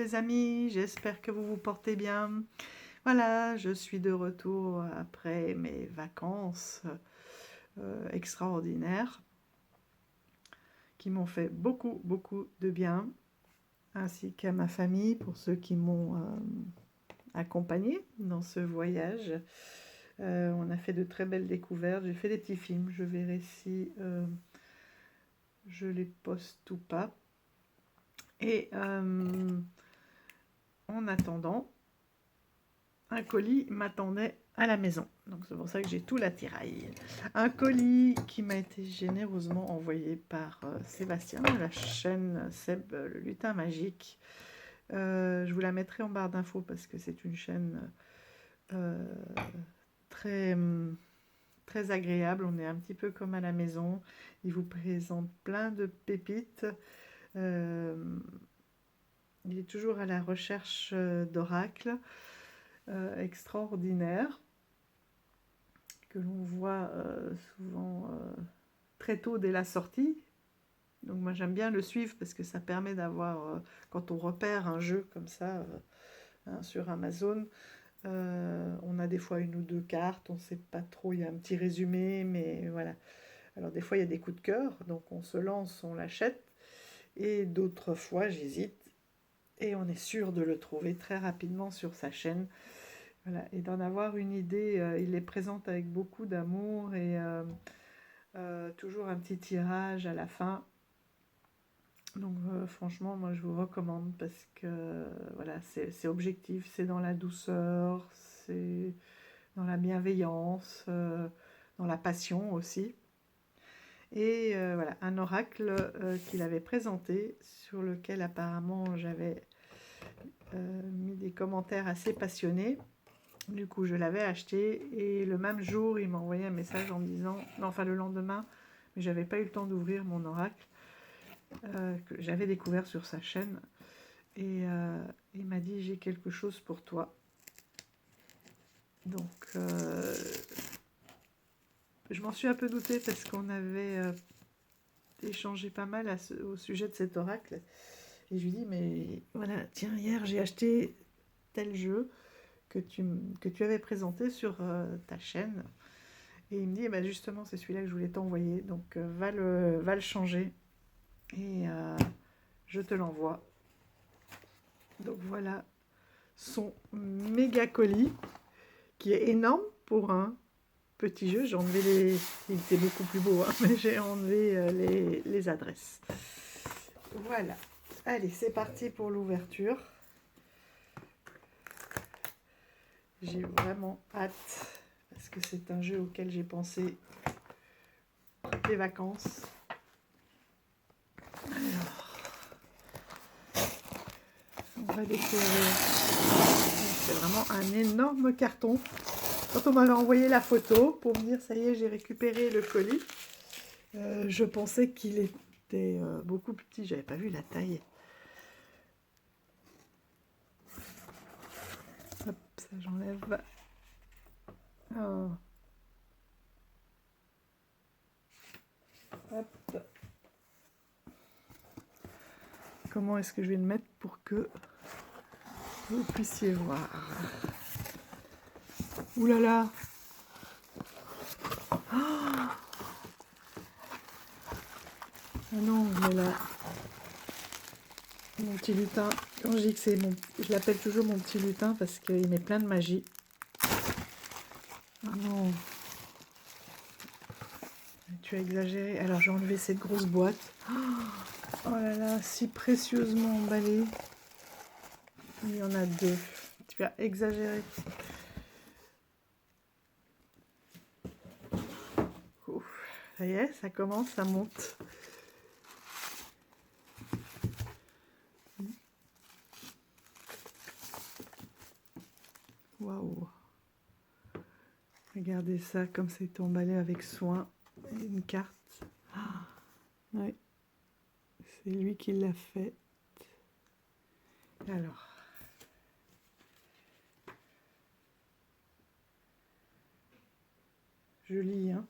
les amis, j'espère que vous vous portez bien. Voilà, je suis de retour après mes vacances extraordinaires qui m'ont fait beaucoup de bien, ainsi qu'à ma famille pour ceux qui m'ont accompagné dans ce voyage. On a fait de très belles découvertes, j'ai fait des petits films, je verrai si je les poste ou pas. Et en attendant, un colis m'attendait à la maison. Donc c'est pour ça que j'ai tout l'attirail. Un colis qui m'a été généreusement envoyé par Sébastien de la chaîne Seb le lutin magique. Je vous la mettrai en barre d'infos parce que c'est une chaîne très, très agréable. On est un petit peu comme à la maison. Il vous présente plein de pépites. Il est toujours à la recherche d'oracles extraordinaires que l'on voit souvent très tôt dès la sortie. Donc moi j'aime bien le suivre parce que ça permet d'avoir, quand on repère un jeu comme ça sur Amazon, on a des fois une ou deux cartes, on ne sait pas trop, il y a un petit résumé, mais voilà. Alors des fois il y a des coups de cœur, donc on se lance, on l'achète, et d'autres fois j'hésite, et on est sûr de le trouver très rapidement sur sa chaîne. Voilà, et d'en avoir une idée, il les présente avec beaucoup d'amour et toujours un petit tirage à la fin. Donc franchement, moi je vous recommande parce que voilà, c'est objectif, c'est dans la douceur, c'est dans la bienveillance, dans la passion aussi. Et voilà, un oracle qu'il avait présenté, sur lequel apparemment j'avais mis des commentaires assez passionnés. Du coup, je l'avais acheté et le même jour, il m'a envoyé un message en me disant, non, enfin le lendemain, mais j'avais pas eu le temps d'ouvrir mon oracle, que j'avais découvert sur sa chaîne. Et il m'a dit, j'ai quelque chose pour toi. Donc, je m'en suis un peu doutée parce qu'on avait échangé pas mal au sujet de cet oracle. Et je lui dis, mais voilà, tiens, hier j'ai acheté tel jeu que tu avais présenté sur ta chaîne. Et il me dit, eh ben justement, c'est celui-là que je voulais t'envoyer. Donc, va le changer. Et je te l'envoie. Donc, voilà son méga colis, qui est énorme pour un petit jeu. J'ai enlevé les... Il était beaucoup plus beau, hein, mais j'ai enlevé les adresses. Voilà. Allez, c'est parti pour l'ouverture. J'ai vraiment hâte, parce que c'est un jeu auquel j'ai pensé toutes les vacances. Alors, on va découvrir. C'est vraiment un énorme carton. Quand on m'avait envoyé la photo pour me dire ça y est, j'ai récupéré le colis, je pensais qu'il était beaucoup plus petit. J'avais pas vu la taille. Hop, ça j'enlève. Oh. Hop. Comment est-ce que je vais le mettre pour que vous puissiez voir? Ouh là là! Oh, ah non, mais là, mon petit lutin, quand je dis que c'est mon... Je l'appelle toujours mon petit lutin parce qu'il met plein de magie. Oh non! Tu as exagéré. Alors j'ai enlevé cette grosse boîte. Oh là là, si précieusement emballé. Il y en a deux. Tu as exagéré. Ouf. Ça y est, ça commence, ça monte. Waouh. Regardez ça, comme c'est emballé avec soin. Une carte. Ah, oui. C'est lui qui l'a fait. Alors. Je lis, hein.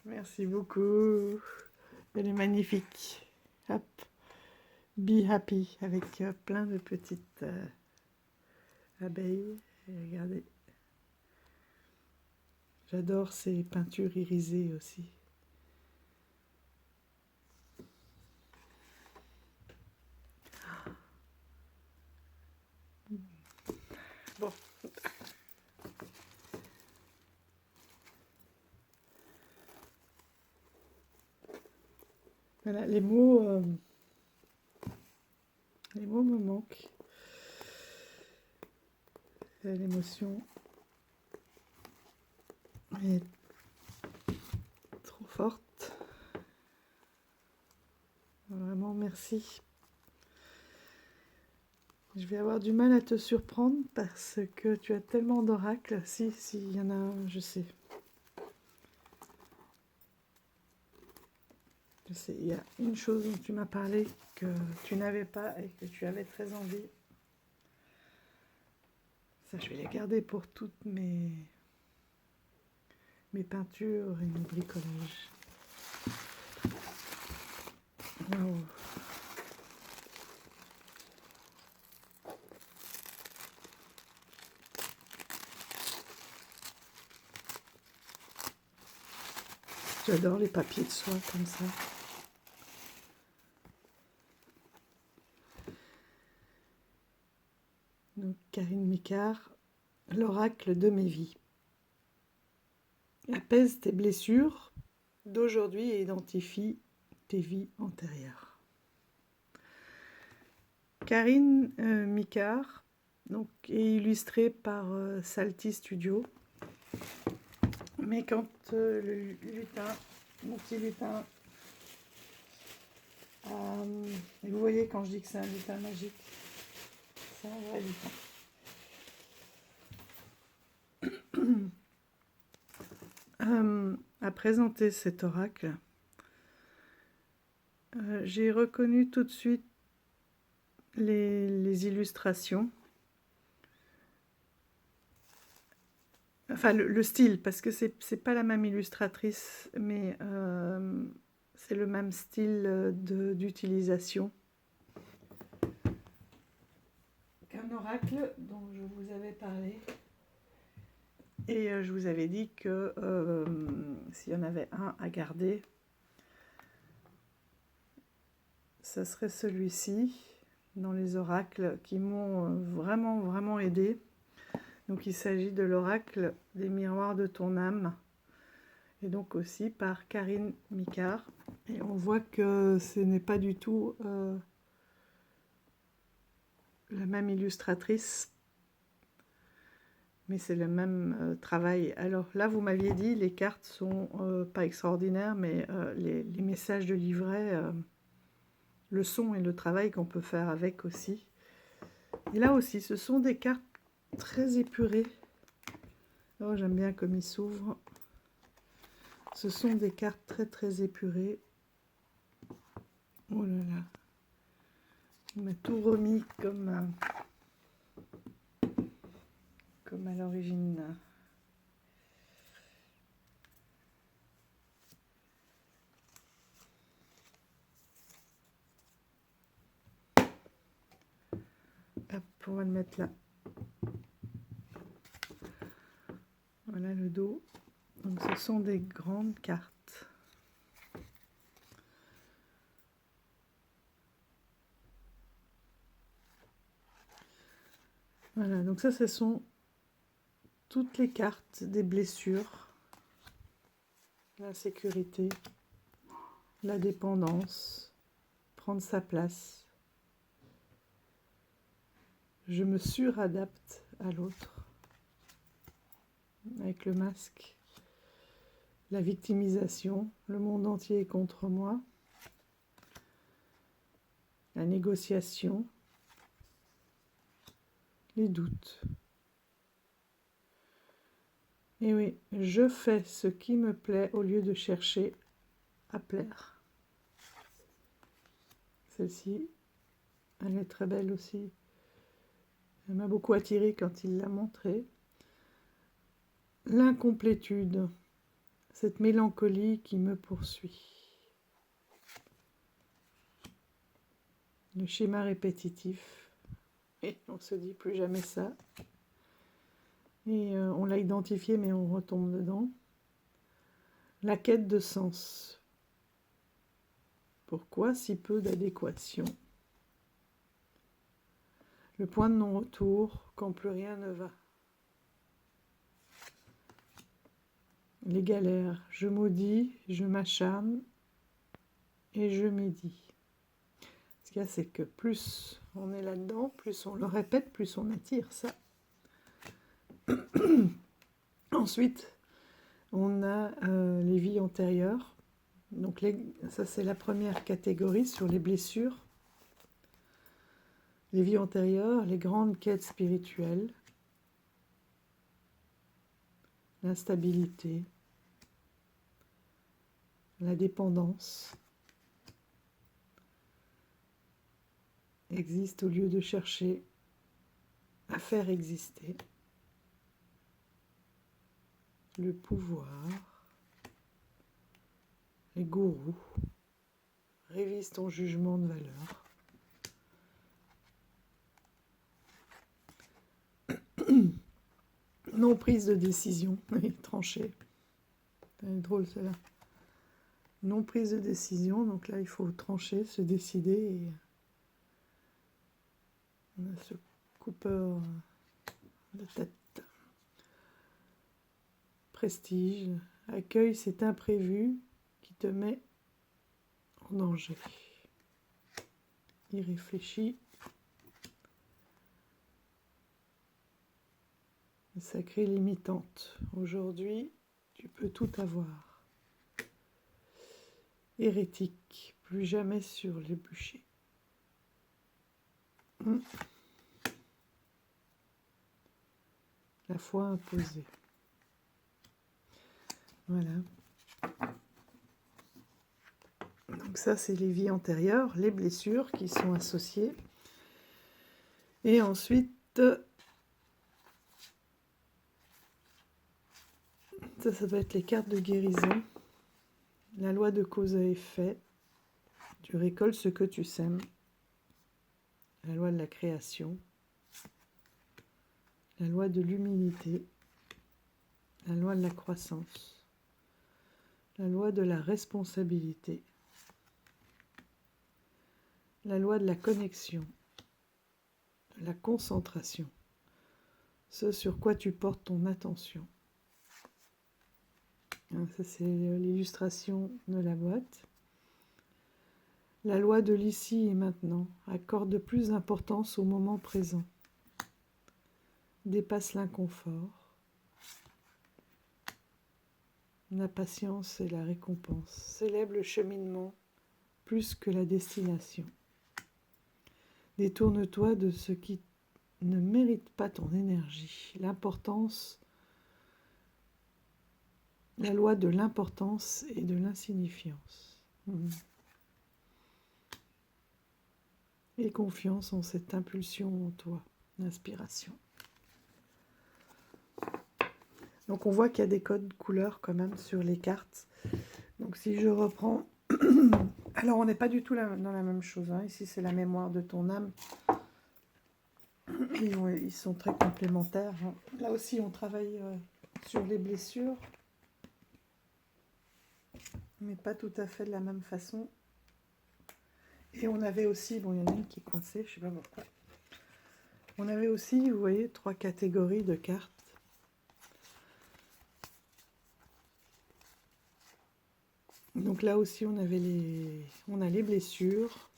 Merci beaucoup. Elle est magnifique. Hop. Be happy avec plein de petites abeilles. Et regardez. J'adore ces peintures irisées aussi. Bon. Voilà, les mots me manquent. L'émotion est trop forte. Vraiment, merci. Je vais avoir du mal à te surprendre parce que tu as tellement d'oracles. Si, il y en a un, je sais. Je sais, il y a une chose dont tu m'as parlé que tu n'avais pas et que tu avais très envie. Ça, je vais les garder pour toutes mes peintures et mes bricolages. Wow. J'adore les papiers de soie comme ça. Donc, Karine Micard, l'oracle de mes vies. Apaise tes blessures d'aujourd'hui et identifie tes vies antérieures. Karine Micard, donc, est illustrée par Salty Studio. Mais quand le lutin, mon petit lutin, et vous voyez quand je dis que c'est un lutin magique, c'est un vrai lutin. A présenté cet oracle, j'ai reconnu tout de suite les illustrations. Enfin, le style, parce que c'est pas la même illustratrice, mais c'est le même style d'utilisation qu'un oracle dont je vous avais parlé. Et je vous avais dit que s'il y en avait un à garder, ce serait celui-ci, dans les oracles qui m'ont vraiment, vraiment aidé. Donc il s'agit de l'oracle des miroirs de ton âme, et donc aussi par Karine Micard. Et on voit que ce n'est pas du tout la même illustratrice, mais c'est le même travail. Alors là, vous m'aviez dit, les cartes sont pas extraordinaires, mais les messages de livret, le son et le travail qu'on peut faire avec aussi. Et là aussi, ce sont des cartes très épurées. Oh, j'aime bien comme ils s'ouvrent. Ce sont des cartes très très épurées. Oh là là. Il m'a tout remis comme à l'origine. Hop, on va le mettre là. Voilà le dos. Donc ce sont des grandes cartes. Voilà, donc ça, ce sont toutes les cartes des blessures. La sécurité, la dépendance, prendre sa place. Je me suradapte à l'autre. Avec le masque. La victimisation, le monde entier est contre moi. La négociation, les doutes. Et oui, je fais ce qui me plaît au lieu de chercher à plaire. Celle-ci, elle est très belle aussi. Elle m'a beaucoup attirée quand il l'a montrée. l'incomplétude, cette mélancolie qui me poursuit. Le schéma répétitif. Et on se dit plus jamais ça. Et on l'a identifié, mais on retombe dedans. La quête de sens. Pourquoi si peu d'adéquation? Le point de non-retour quand plus rien ne va. Les galères. Je maudis, je m'acharne et je médis. Ce qu'il y a, c'est que plus on est là-dedans, plus on le répète, plus on attire ça. Ensuite, on a les vies antérieures. Donc ça, c'est la première catégorie sur les blessures. Les vies antérieures, les grandes quêtes spirituelles, l'instabilité, la dépendance existe au lieu de chercher à faire exister. Le pouvoir, les gourous, révise ton jugement de valeur. Non prise de décision, oui, tranché. C'est drôle cela. Non prise de décision, donc là il faut trancher, se décider. Et on a ce coupeur de tête. Prestige, accueille cet imprévu qui te met en danger. Y réfléchis. Sacrée limitante. Aujourd'hui, tu peux tout avoir. Hérétique, plus jamais sur les bûchers. La foi imposée. Voilà. Donc ça, c'est les vies antérieures, les blessures qui sont associées. Et ensuite, ça va être les cartes de guérison. La loi de cause à effet. Tu récoltes ce que tu sèmes. La loi de la création. La loi de l'humilité. La loi de la croissance. La loi de la responsabilité. La loi de la connexion. De la concentration. Ce sur quoi tu portes ton attention. Ça, c'est l'illustration de la boîte. La loi de l'ici et maintenant accorde plus d'importance au moment présent. Dépasse l'inconfort. La patience et la récompense. Célèbre le cheminement plus que la destination. Détourne-toi de ce qui ne mérite pas ton énergie. L'importance, la loi de l'importance et de l'insignifiance. Et confiance en cette impulsion en toi, l'inspiration. Donc on voit qu'il y a des codes couleurs quand même sur les cartes. Donc si je reprends... Alors on n'est pas du tout dans la même chose. Hein. Ici c'est la mémoire de ton âme. Ils sont très complémentaires. Hein. Là aussi on travaille sur les blessures. Mais pas tout à fait de la même façon. Et on avait aussi... Bon, il y en a une qui est coincée, je ne sais pas pourquoi. On avait aussi, vous voyez, 3 catégories de cartes. Donc là aussi, on a les blessures.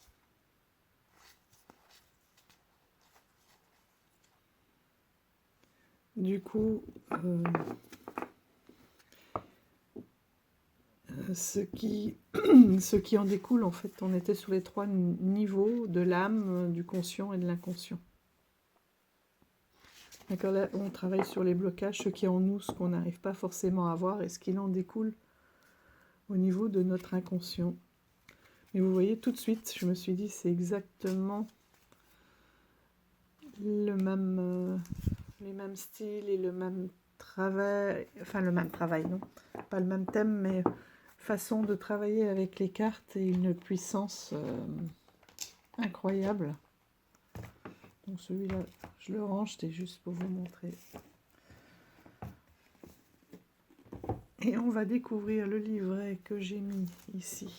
Du coup, ce qui en découle, en fait, on était sur les 3 niveaux de l'âme, du conscient et de l'inconscient. D'accord, là, on travaille sur les blocages, ce qui est en nous, ce qu'on n'arrive pas forcément à voir, et ce qu'il en découle au niveau de notre inconscient. Et vous voyez, tout de suite, je me suis dit, c'est exactement le même, les mêmes styles et le même travail, enfin le même travail, non, pas le même thème, mais façon de travailler avec les cartes et une puissance incroyable. Donc celui-là, je le range, c'était juste pour vous montrer. Et on va découvrir le livret que j'ai mis ici.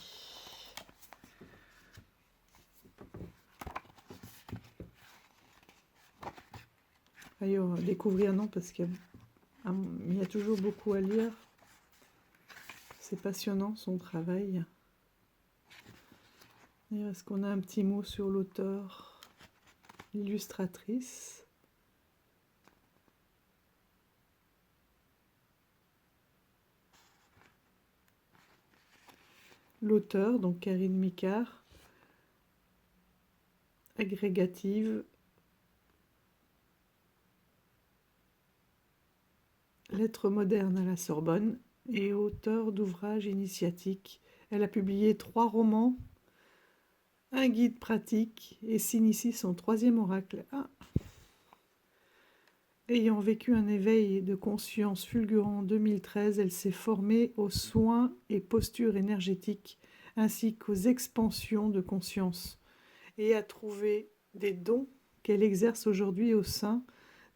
D'ailleurs, découvrir non, parce qu'il y a toujours beaucoup à lire. C'est passionnant son travail. Est-ce qu'on a un petit mot sur l'auteur, l'illustratrice? L'auteur, donc Karine Micard, agrégative, lettres modernes à la Sorbonne et auteur d'ouvrages initiatiques. Elle a publié 3 romans, un guide pratique et s'initie son 3e oracle. Ayant vécu un éveil de conscience fulgurant en 2013, elle s'est formée aux soins et postures énergétiques ainsi qu'aux expansions de conscience et a trouvé des dons qu'elle exerce aujourd'hui au sein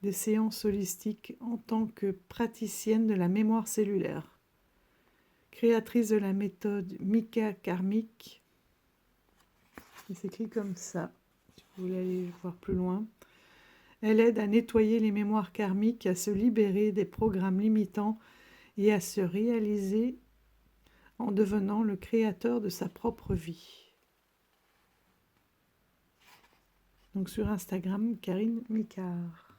des séances holistiques en tant que praticienne de la mémoire cellulaire. Créatrice de la méthode Mika karmique, il s'écrit comme ça, si vous voulez aller voir plus loin. Elle aide à nettoyer les mémoires karmiques, à se libérer des programmes limitants et à se réaliser en devenant le créateur de sa propre vie. Donc sur Instagram, Karine Micard.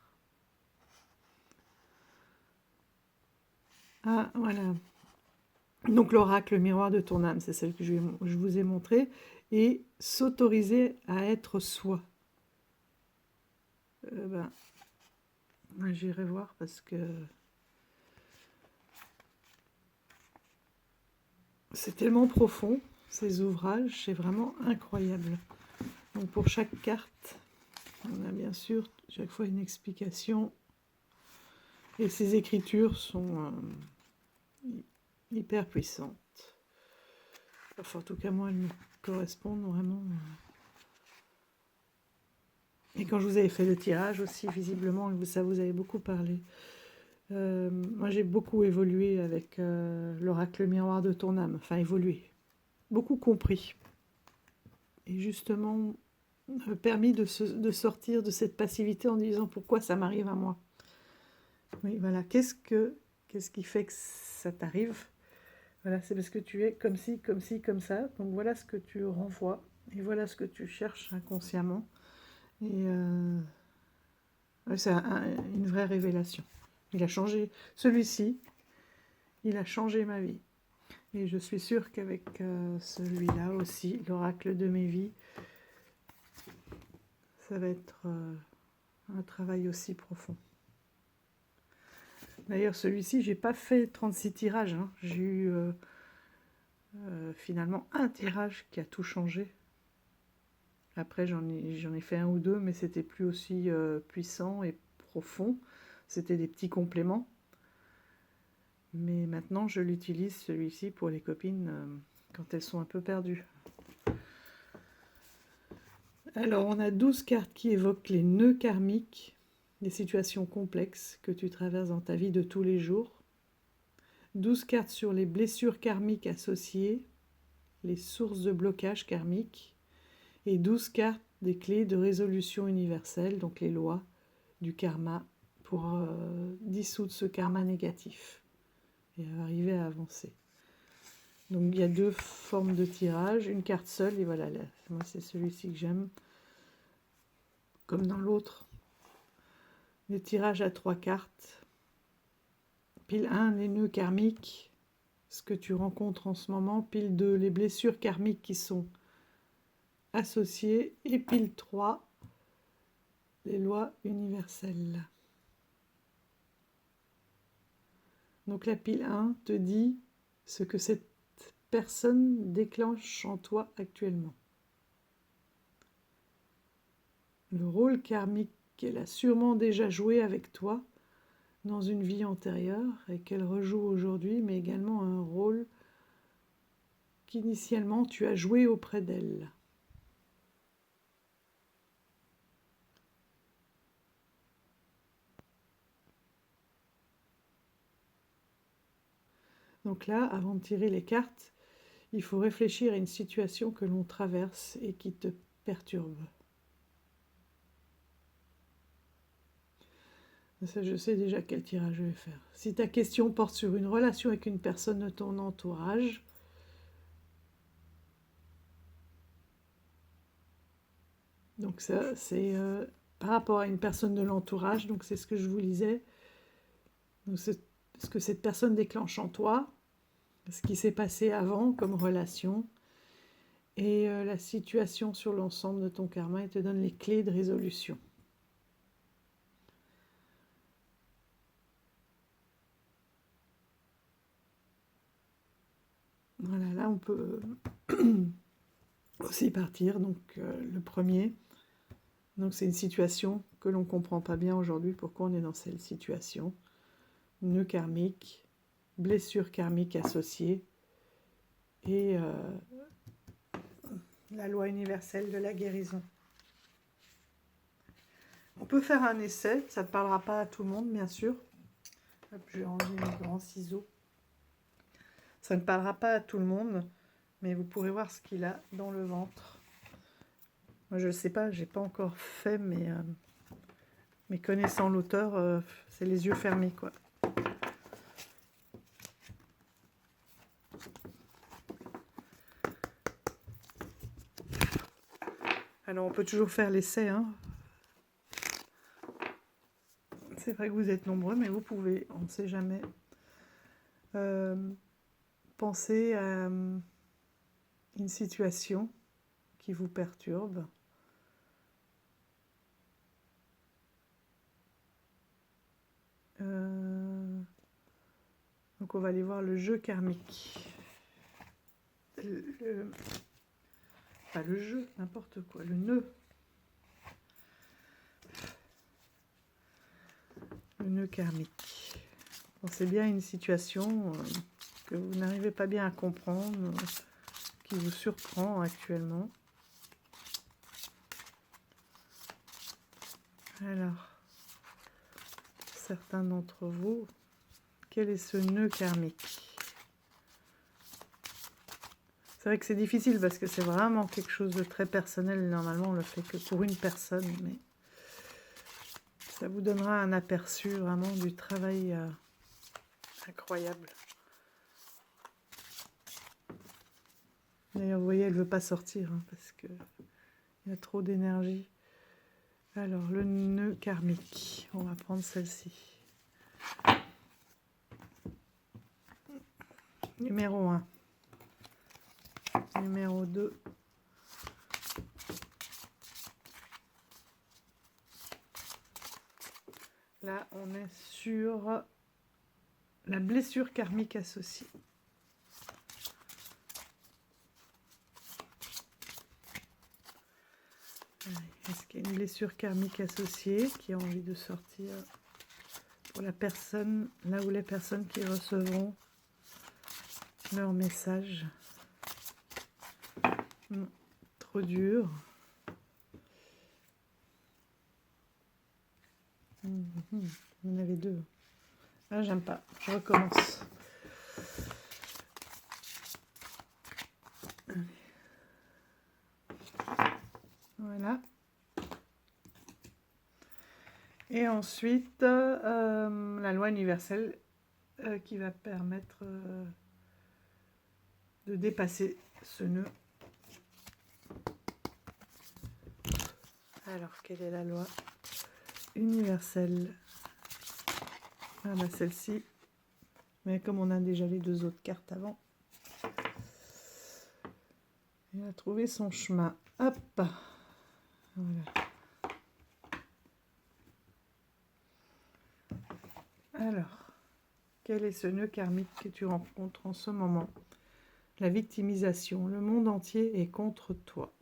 Ah, voilà. Donc l'oracle miroir de ton âme, c'est celle que je vous ai montrée. Et s'autoriser à être soi. J'irai voir parce que c'est tellement profond, ces ouvrages, c'est vraiment incroyable. Donc pour chaque carte, on a bien sûr chaque fois une explication. Et ces écritures sont hyper puissantes. Enfin, en tout cas, moi, elles me correspondent vraiment. Et quand je vous avais fait le tirage aussi, visiblement, ça vous avait beaucoup parlé. Moi, j'ai beaucoup évolué avec l'oracle miroir de ton âme. Enfin, évolué. Beaucoup compris. Et justement, permis de sortir de cette passivité en disant pourquoi ça m'arrive à moi. Oui, voilà. Qu'est-ce qui fait que ça t'arrive? Voilà, c'est parce que tu es comme ci, comme ci, comme ça. Donc voilà ce que tu renvoies. Et voilà ce que tu cherches inconsciemment. Et c'est une vraie révélation. Il a changé, celui-ci, il a changé ma vie. Et je suis sûre qu'avec celui-là aussi, l'oracle de mes vies, ça va être un travail aussi profond. D'ailleurs, celui-ci, j'ai pas fait 36 tirages. Hein. J'ai eu finalement un tirage qui a tout changé. Après, j'en ai fait 1 ou 2, mais c'était plus aussi puissant et profond. C'était des petits compléments. Mais maintenant, je l'utilise, celui-ci, pour les copines quand elles sont un peu perdues. Alors, on a 12 cartes qui évoquent les nœuds karmiques, les situations complexes que tu traverses dans ta vie de tous les jours. 12 cartes sur les blessures karmiques associées, les sources de blocage karmique, et 12 cartes des clés de résolution universelle, donc les lois du karma, pour dissoudre ce karma négatif et arriver à avancer. Donc il y a 2 formes de tirage, une carte seule, et voilà, moi c'est celui-ci que j'aime. Comme dans l'autre, les tirages à 3 cartes. Pile 1, les nœuds karmiques, ce que tu rencontres en ce moment. Pile 2, les blessures karmiques qui sont associées. Et pile 3, les lois universelles. Donc la pile 1 te dit ce que cette personne déclenche en toi actuellement. Le rôle karmique qu'elle a sûrement déjà joué avec toi dans une vie antérieure et qu'elle rejoue aujourd'hui, mais également un rôle qu'initialement tu as joué auprès d'elle. Donc là, avant de tirer les cartes, il faut réfléchir à une situation que l'on traverse et qui te perturbe. Ça, je sais déjà quel tirage je vais faire. Si ta question porte sur une relation avec une personne de ton entourage, donc ça, c'est par rapport à une personne de l'entourage, donc c'est ce que je vous lisais. Donc c'est ce que cette personne déclenche en toi, ce qui s'est passé avant comme relation, et la situation sur l'ensemble de ton karma, elle te donne les clés de résolution. Voilà, là on peut aussi partir. Donc le premier, donc c'est une situation que l'on ne comprend pas bien aujourd'hui, pourquoi on est dans cette situation. Nœud karmique, blessure karmique associée, et la loi universelle de la guérison. On peut faire un essai, ça ne parlera pas à tout le monde, bien sûr. Hop, je vais ranger mes grands ciseaux. Ça ne parlera pas à tout le monde, mais vous pourrez voir ce qu'il a dans le ventre. Moi, je ne sais pas, je n'ai pas encore fait, mais connaissant l'auteur, c'est les yeux fermés, quoi. Alors, on peut toujours faire l'essai, hein. C'est vrai que vous êtes nombreux, mais vous pouvez, on ne sait jamais. Pensez à une situation qui vous perturbe. Donc on va aller voir le jeu karmique. Pas le jeu, n'importe quoi, le nœud. Le nœud karmique. Pensez bien à une situation que vous n'arrivez pas bien à comprendre, qui vous surprend actuellement. Alors, certains d'entre vous, quel est ce nœud karmique? C'est vrai que c'est difficile parce que c'est vraiment quelque chose de très personnel. Normalement, on le fait que pour une personne, mais ça vous donnera un aperçu vraiment du travail incroyable. D'ailleurs, vous voyez, elle ne veut pas sortir hein, parce qu'il y a trop d'énergie. Alors, le nœud karmique, on va prendre celle-ci. Numéro 1. Numéro 2. Là, on est sur la blessure karmique associée. Est-ce qu'il y a une blessure karmique associée qui a envie de sortir pour la personne, là où les personnes qui recevront leur message? Trop dur. Vous en avez deux. Ah, j'aime pas. Je recommence. Voilà. Et ensuite, la loi universelle qui va permettre de dépasser ce nœud. Alors, quelle est la loi universelle? Ah bah celle-ci. Mais comme on a déjà les deux autres cartes avant, il a trouvé son chemin. Hop. Voilà. Alors, quel est ce nœud karmique que tu rencontres en ce moment? La victimisation. Le monde entier est contre toi.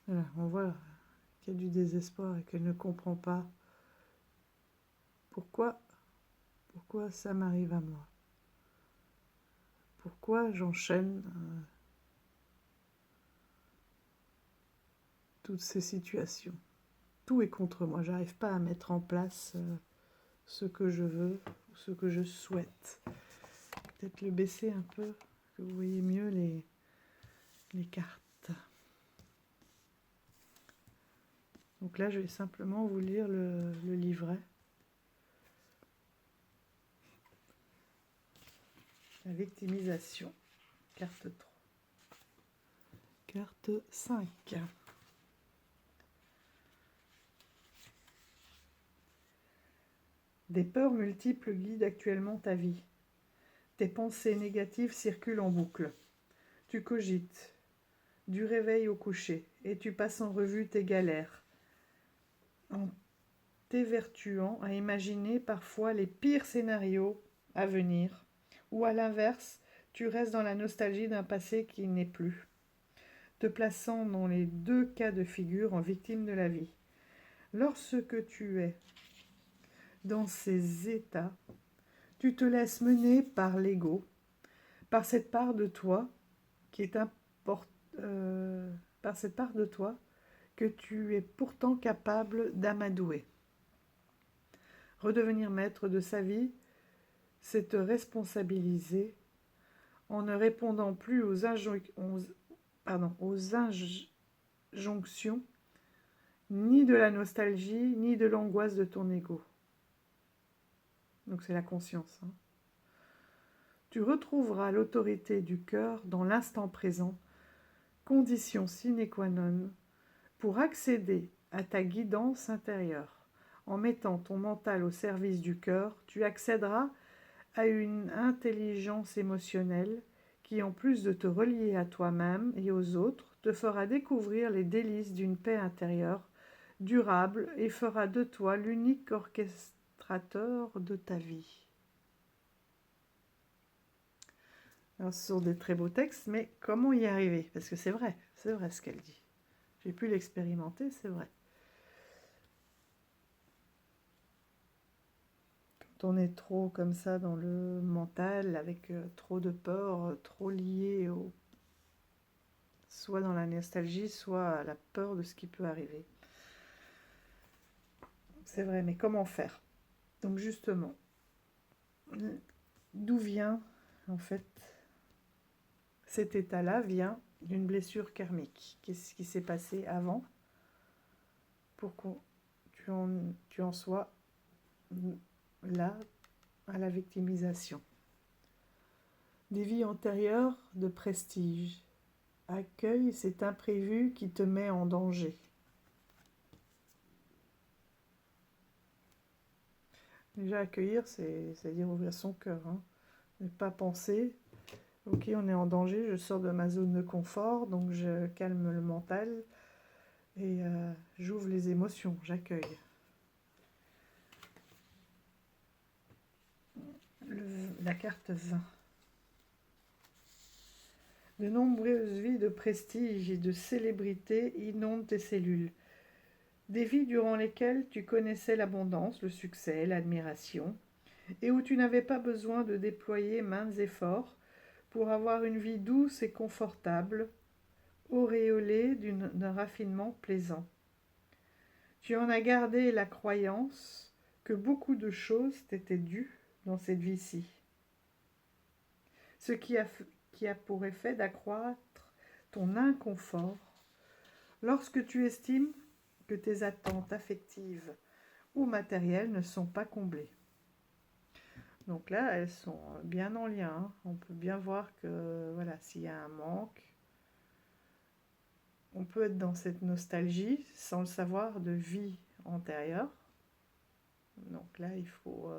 Voilà, on voit qui a du désespoir et qu'elle ne comprend pas pourquoi ça m'arrive à moi. Pourquoi j'enchaîne toutes ces situations. Tout est contre moi, j'arrive pas à mettre en place ce que je veux, ce que je souhaite. Peut-être le baisser un peu, que vous voyez mieux les cartes. Donc là, je vais simplement vous lire le livret. La victimisation. Carte 3. Carte 5. Des peurs multiples guident actuellement ta vie. Tes pensées négatives circulent en boucle. Tu cogites, du réveil au coucher, et tu passes en revue tes galères, en t'évertuant à imaginer parfois les pires scénarios à venir, ou à l'inverse, tu restes dans la nostalgie d'un passé qui n'est plus, te plaçant dans les deux cas de figure en victime de la vie. Lorsque tu es dans ces états, tu te laisses mener par l'ego, par cette part de toi qui est par cette part de toi que tu es pourtant capable d'amadouer. Redevenir maître de sa vie, c'est te responsabiliser en ne répondant plus aux injonctions ni de la nostalgie, ni de l'angoisse de ton ego. Donc c'est la conscience. Tu retrouveras l'autorité du cœur dans l'instant présent, condition sine qua non pour accéder à ta guidance intérieure. En mettant ton mental au service du cœur, tu accéderas à une intelligence émotionnelle qui, en plus de te relier à toi-même et aux autres, te fera découvrir les délices d'une paix intérieure durable et fera de toi l'unique orchestrateur de ta vie. Alors, ce sont des très beaux textes, mais comment y arriver? Parce que c'est vrai ce qu'elle dit. J'ai pu l'expérimenter, c'est vrai. Quand on est trop comme ça dans le mental, avec trop de peur, trop lié soit dans la nostalgie, soit à la peur de ce qui peut arriver. C'est vrai, mais comment faire? Donc justement, d'où vient, en fait, cet état-là vient d'une blessure karmique. Qu'est-ce qui s'est passé avant pour que tu en sois là, à la victimisation? Des vies antérieures de prestige. Accueille cet imprévu qui te met en danger. Déjà, accueillir, c'est-à-dire ouvrir son cœur. Ne pas penser, ok, on est en danger, je sors de ma zone de confort, donc je calme le mental et j'ouvre les émotions, j'accueille. La carte 20. De nombreuses vies de prestige et de célébrité inondent tes cellules. Des vies durant lesquelles tu connaissais l'abondance, le succès, l'admiration, et où tu n'avais pas besoin de déployer maints efforts pour avoir une vie douce et confortable, auréolée d'un raffinement plaisant. Tu en as gardé la croyance que beaucoup de choses t'étaient dues dans cette vie-ci, ce qui a pour effet d'accroître ton inconfort lorsque tu estimes que tes attentes affectives ou matérielles ne sont pas comblées. Donc là, elles sont bien en lien. On peut bien voir que voilà, s'il y a un manque, on peut être dans cette nostalgie sans le savoir de vie antérieure. Donc là, il faut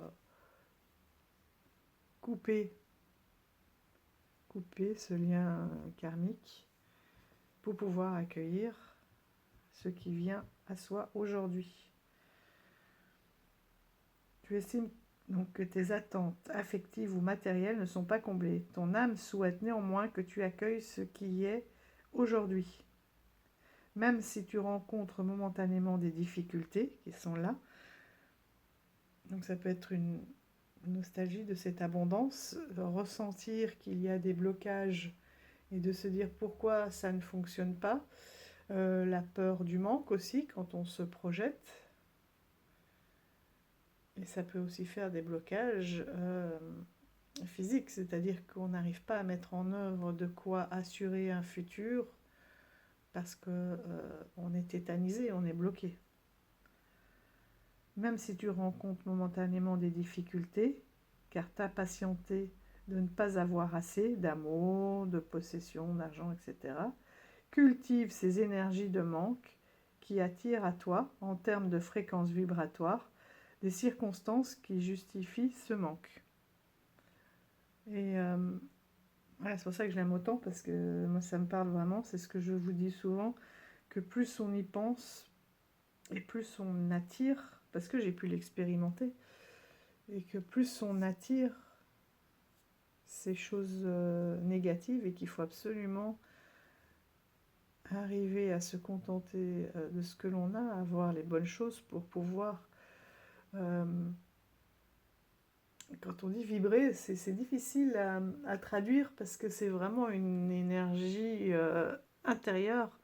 couper ce lien karmique pour pouvoir accueillir ce qui vient à soi aujourd'hui. Tu estimes donc que tes attentes affectives ou matérielles ne sont pas comblées. Ton âme souhaite néanmoins que tu accueilles ce qui est aujourd'hui. même si tu rencontres momentanément des difficultés qui sont là. Donc ça peut être une nostalgie de cette abondance, ressentir qu'il y a des blocages et de se dire pourquoi ça ne fonctionne pas. La peur du manque aussi quand on se projette. Et ça peut aussi faire des blocages physiques, c'est-à-dire qu'on n'arrive pas à mettre en œuvre de quoi assurer un futur parce qu'on est tétanisé, on est bloqué. Même si tu rencontres momentanément des difficultés, car tu as patienté de ne pas avoir assez d'amour, de possession, d'argent, etc., cultive ces énergies de manque qui attirent à toi, en termes de fréquence vibratoire, des circonstances qui justifient ce manque. Et voilà, c'est pour ça que je l'aime autant, parce que moi ça me parle vraiment, c'est ce que je vous dis souvent, que plus on y pense et plus on attire, parce que j'ai pu l'expérimenter, et que plus on attire ces choses négatives et qu'il faut absolument arriver à se contenter de ce que l'on a, avoir les bonnes choses pour pouvoir... quand on dit vibrer, c'est difficile à traduire parce que c'est vraiment une énergie intérieure.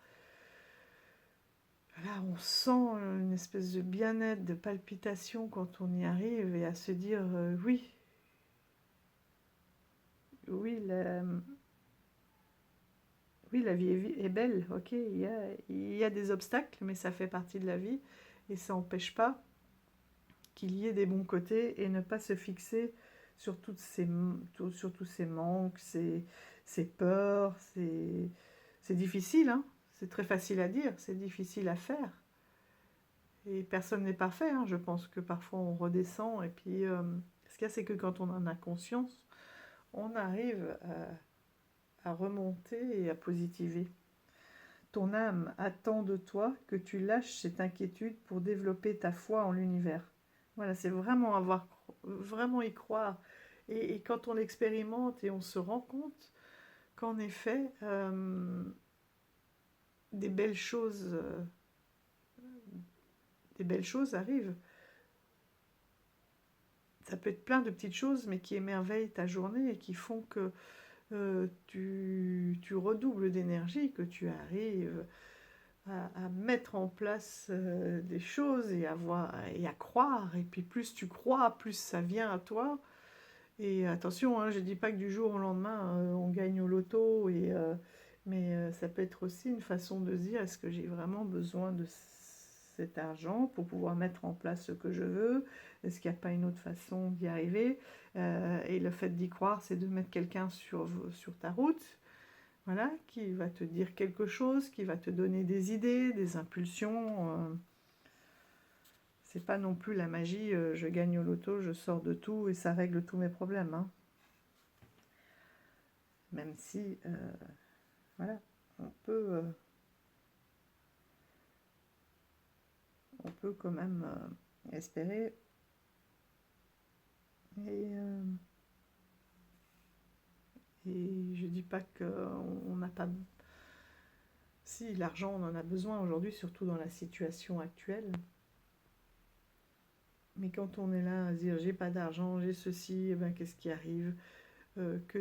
Là, on sent une espèce de bien-être, de palpitation quand on y arrive et à se dire oui, oui, oui, la vie est belle, ok, il y a des obstacles, mais ça fait partie de la vie et ça n'empêche pas qu'il y ait des bons côtés et ne pas se fixer sur, sur tous ces manques, ces peurs, c'est difficile, hein, c'est très facile à dire, c'est difficile à faire. Et personne n'est parfait, hein. Je pense que parfois on redescend et puis ce qu'il y a c'est que quand on en a conscience, on arrive à remonter et à positiver. Ton âme attend de toi que tu lâches cette inquiétude pour développer ta foi en l'univers. Voilà, c'est vraiment vraiment y croire. Et quand on l'expérimente et on se rend compte qu'en effet, des belles choses, arrivent. Ça peut être plein de petites choses, mais qui émerveillent ta journée et qui font que tu redoubles d'énergie, que tu arrives à mettre en place des choses et à croire. Et puis plus tu crois, plus ça vient à toi. Et attention, hein, je ne dis pas que du jour au lendemain, on gagne au loto. Mais ça peut être aussi une façon de se dire, est-ce que j'ai vraiment besoin de cet argent pour pouvoir mettre en place ce que je veux? Est-ce qu'il n'y a pas une autre façon d'y arriver? Et le fait d'y croire, c'est de mettre quelqu'un sur ta route, voilà, qui va te dire quelque chose, qui va te donner des idées, des impulsions. C'est pas non plus la magie, je gagne au loto, je sors de tout et ça règle tous mes problèmes, hein. Même si, voilà, on peut quand même espérer. Et je dis pas qu'on n'a pas... Si, l'argent, on en a besoin aujourd'hui, surtout dans la situation actuelle. Mais quand on est là à se dire j'ai pas d'argent, j'ai ceci, eh ben, qu'est-ce qui arrive? Que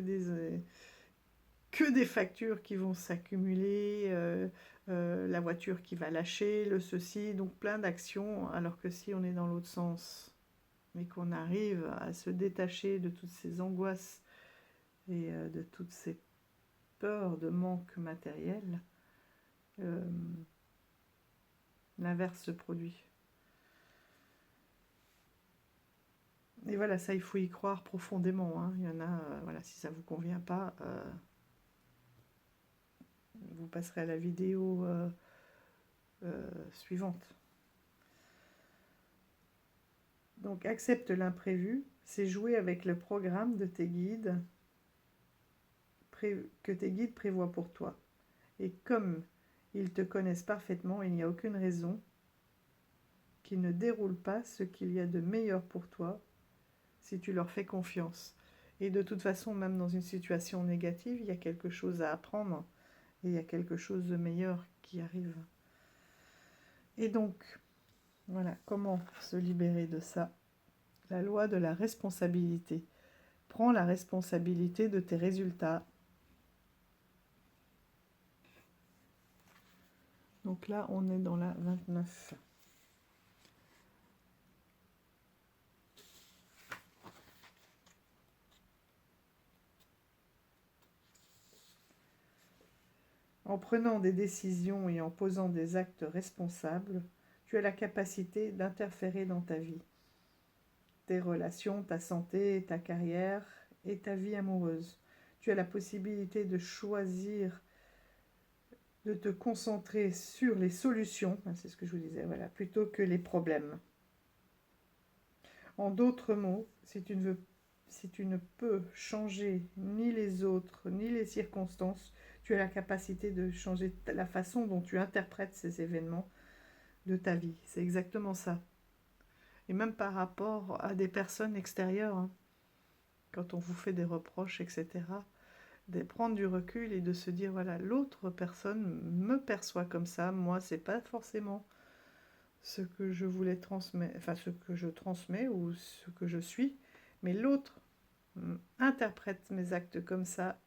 des factures qui vont s'accumuler, la voiture qui va lâcher, le ceci, donc plein d'actions, alors que si on est dans l'autre sens, mais qu'on arrive à se détacher de toutes ces angoisses et de toutes ces peurs de manque matériel, l'inverse se produit. Et voilà, ça, il faut y croire profondément, hein. Il y en a, voilà, si ça ne vous convient pas, vous passerez à la vidéo suivante. Donc, accepte l'imprévu, c'est jouer avec le programme de tes guides que tes guides prévoient pour toi. Et comme ils te connaissent parfaitement, il n'y a aucune raison qu'ils ne déroulent pas ce qu'il y a de meilleur pour toi si tu leur fais confiance. Et de toute façon, même dans une situation négative, il y a quelque chose à apprendre et il y a quelque chose de meilleur qui arrive. Et donc, voilà, comment se libérer de ça? La loi de la responsabilité. Prends la responsabilité de tes résultats. Donc là, on est dans la 29. En prenant des décisions et en posant des actes responsables, tu as la capacité d'interférer dans ta vie, tes relations, ta santé, ta carrière et ta vie amoureuse. Tu as la possibilité de choisir de te concentrer sur les solutions, c'est ce que je vous disais, voilà, plutôt que les problèmes. En d'autres mots, si tu ne peux changer ni les autres, ni les circonstances, tu as la capacité de changer la façon dont tu interprètes ces événements de ta vie. C'est exactement ça. Et même par rapport à des personnes extérieures, hein, quand on vous fait des reproches, etc., de prendre du recul et de se dire, voilà, l'autre personne me perçoit comme ça, moi, c'est pas forcément ce que je voulais transmettre, enfin, ce que je transmets ou ce que je suis, mais l'autre interprète mes actes comme ça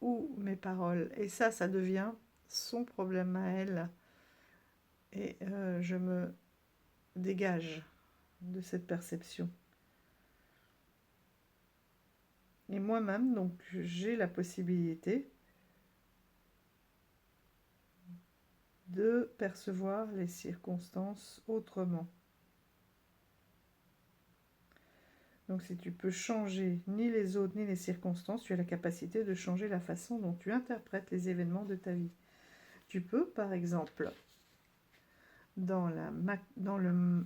ou mes paroles. Et ça devient son problème à elle. Et je me dégage de cette perception. Et moi-même, donc, j'ai la possibilité de percevoir les circonstances autrement. Donc si tu peux changer ni les autres ni les circonstances, tu as la capacité de changer la façon dont tu interprètes les événements de ta vie. Tu peux, par exemple, dans le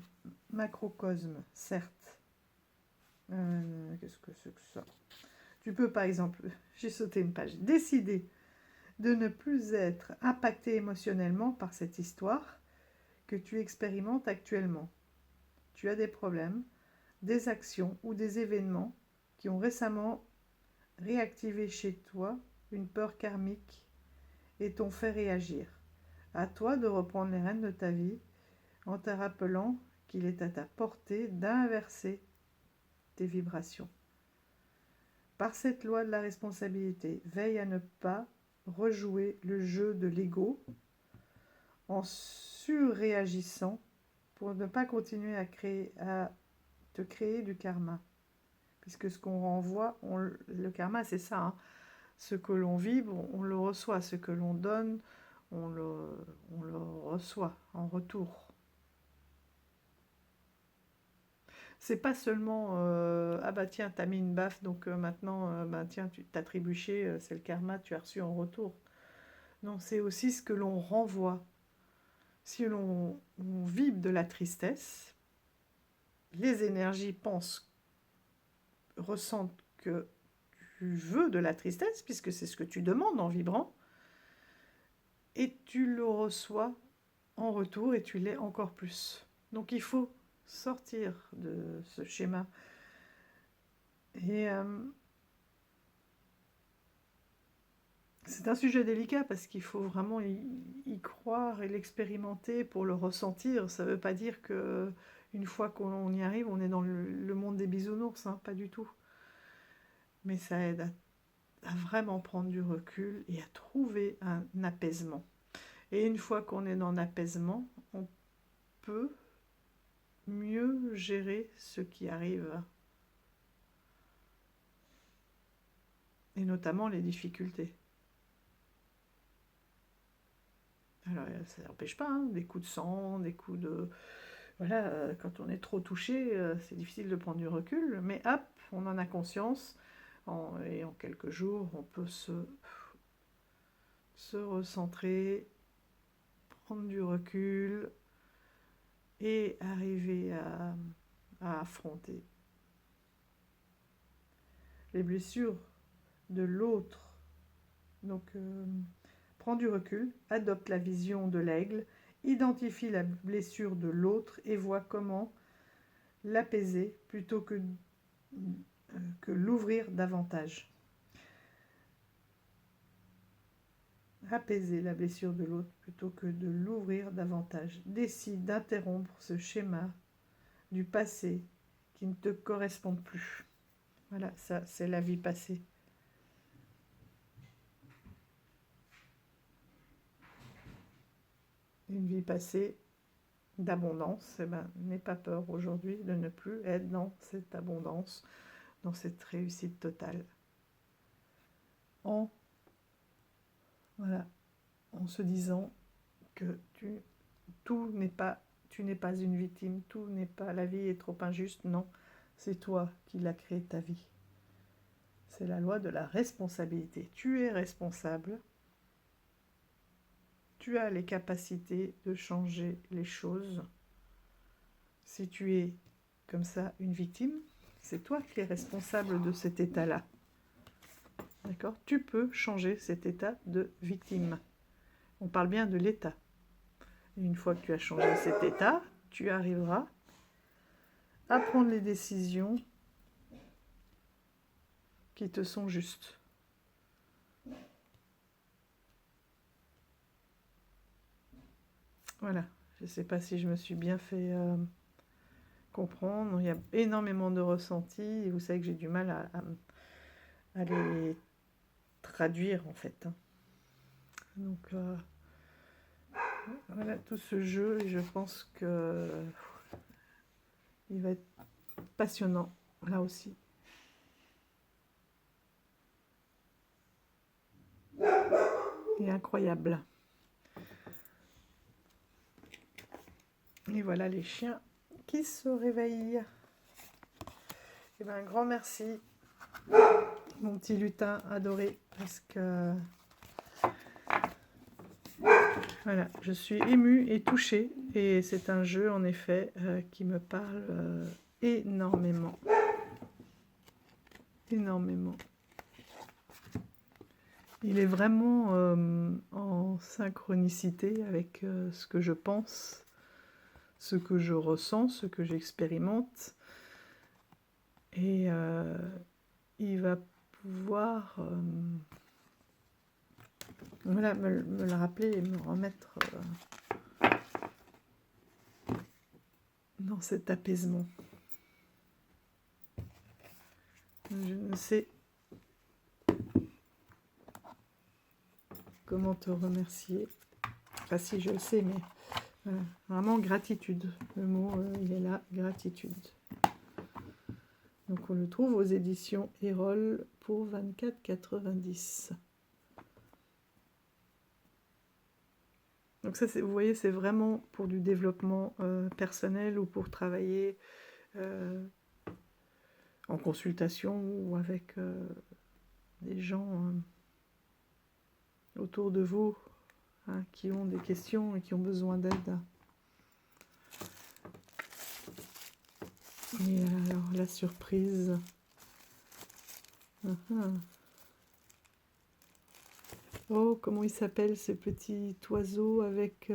macrocosme, certes, qu'est-ce que c'est que ça? Tu peux, par exemple, j'ai sauté une page, décider de ne plus être impacté émotionnellement par cette histoire que tu expérimentes actuellement. Tu as des problèmes, des actions ou des événements qui ont récemment réactivé chez toi une peur karmique et t'ont fait réagir. À toi de reprendre les rênes de ta vie en te rappelant qu'il est à ta portée d'inverser tes vibrations. Par cette loi de la responsabilité, veille à ne pas rejouer le jeu de l'ego en surréagissant pour ne pas continuer à te créer du karma. Puisque ce qu'on renvoie, le karma c'est ça, hein. Ce que l'on vibre, on le reçoit. Ce que l'on donne, on le reçoit en retour. C'est pas seulement ah bah tiens, t'as mis une baffe, donc maintenant, bah tiens, tu t'as trébuché, c'est le karma, tu as reçu en retour. Non, c'est aussi ce que l'on renvoie. Si on vibre de la tristesse, les énergies ressentent que tu veux de la tristesse, puisque c'est ce que tu demandes en vibrant, et tu le reçois en retour et tu l'es encore plus. Donc il faut sortir de ce schéma. Et c'est un sujet délicat parce qu'il faut vraiment y croire et l'expérimenter pour le ressentir. Ça ne veut pas dire que une fois qu'on y arrive, on est dans le monde des bisounours, hein, pas du tout. Mais ça aide à vraiment prendre du recul et à trouver un apaisement. Et une fois qu'on est dans l'apaisement, on peut mieux gérer ce qui arrive. Et notamment les difficultés. Alors ça n'empêche pas, hein, des coups de sang, des coups de... Voilà, quand on est trop touché, c'est difficile de prendre du recul, mais hop, on en a conscience, et en quelques jours, on peut se recentrer, prendre du recul, et arriver à affronter les blessures de l'autre. Donc, prends du recul, adopte la vision de l'aigle, identifie la blessure de l'autre et vois comment l'apaiser plutôt que l'ouvrir davantage. apaiser la blessure de l'autre plutôt que de l'ouvrir davantage. Décide d'interrompre ce schéma du passé qui ne te correspond plus. Voilà, ça c'est la vie passée. Une vie passée d'abondance, eh ben, n'aie pas peur aujourd'hui de ne plus être dans cette abondance, dans cette réussite totale. Voilà, en se disant que tu n'es pas une victime, tout n'est pas, la vie est trop injuste, non, c'est toi qui l'as créé ta vie. C'est la loi de la responsabilité. Tu es responsable. Tu as les capacités de changer les choses. Si tu es comme ça une victime, c'est toi qui es responsable de cet état-là. D'accord? Tu peux changer cet état de victime. On parle bien de l'état. Et une fois que tu as changé cet état, tu arriveras à prendre les décisions qui te sont justes. Voilà, je ne sais pas si je me suis bien fait comprendre. Il y a énormément de ressentis et vous savez que j'ai du mal à les traduire en fait. Donc voilà tout ce jeu et je pense que il va être passionnant là aussi. Et incroyable. Et voilà les chiens qui se réveillent. Et bien un grand merci, mon petit lutin adoré, parce que voilà, je suis émue et touchée. Et c'est un jeu en effet qui me parle énormément. Énormément. Il est vraiment en synchronicité avec ce que je pense, ce que je ressens, ce que j'expérimente. Et il va pouvoir voilà, me le rappeler et me remettre dans cet apaisement. Je ne sais comment te remercier. Enfin si, je le sais, mais voilà, vraiment gratitude. Le mot, il est là, gratitude. Donc on le trouve aux éditions Erol pour 24,90 €. Donc ça, vous voyez, c'est vraiment pour du développement personnel ou pour travailler en consultation ou avec des gens autour de vous hein, qui ont des questions et qui ont besoin d'aide. Et alors, la surprise. Oh, comment il s'appelle ce petit oiseau avec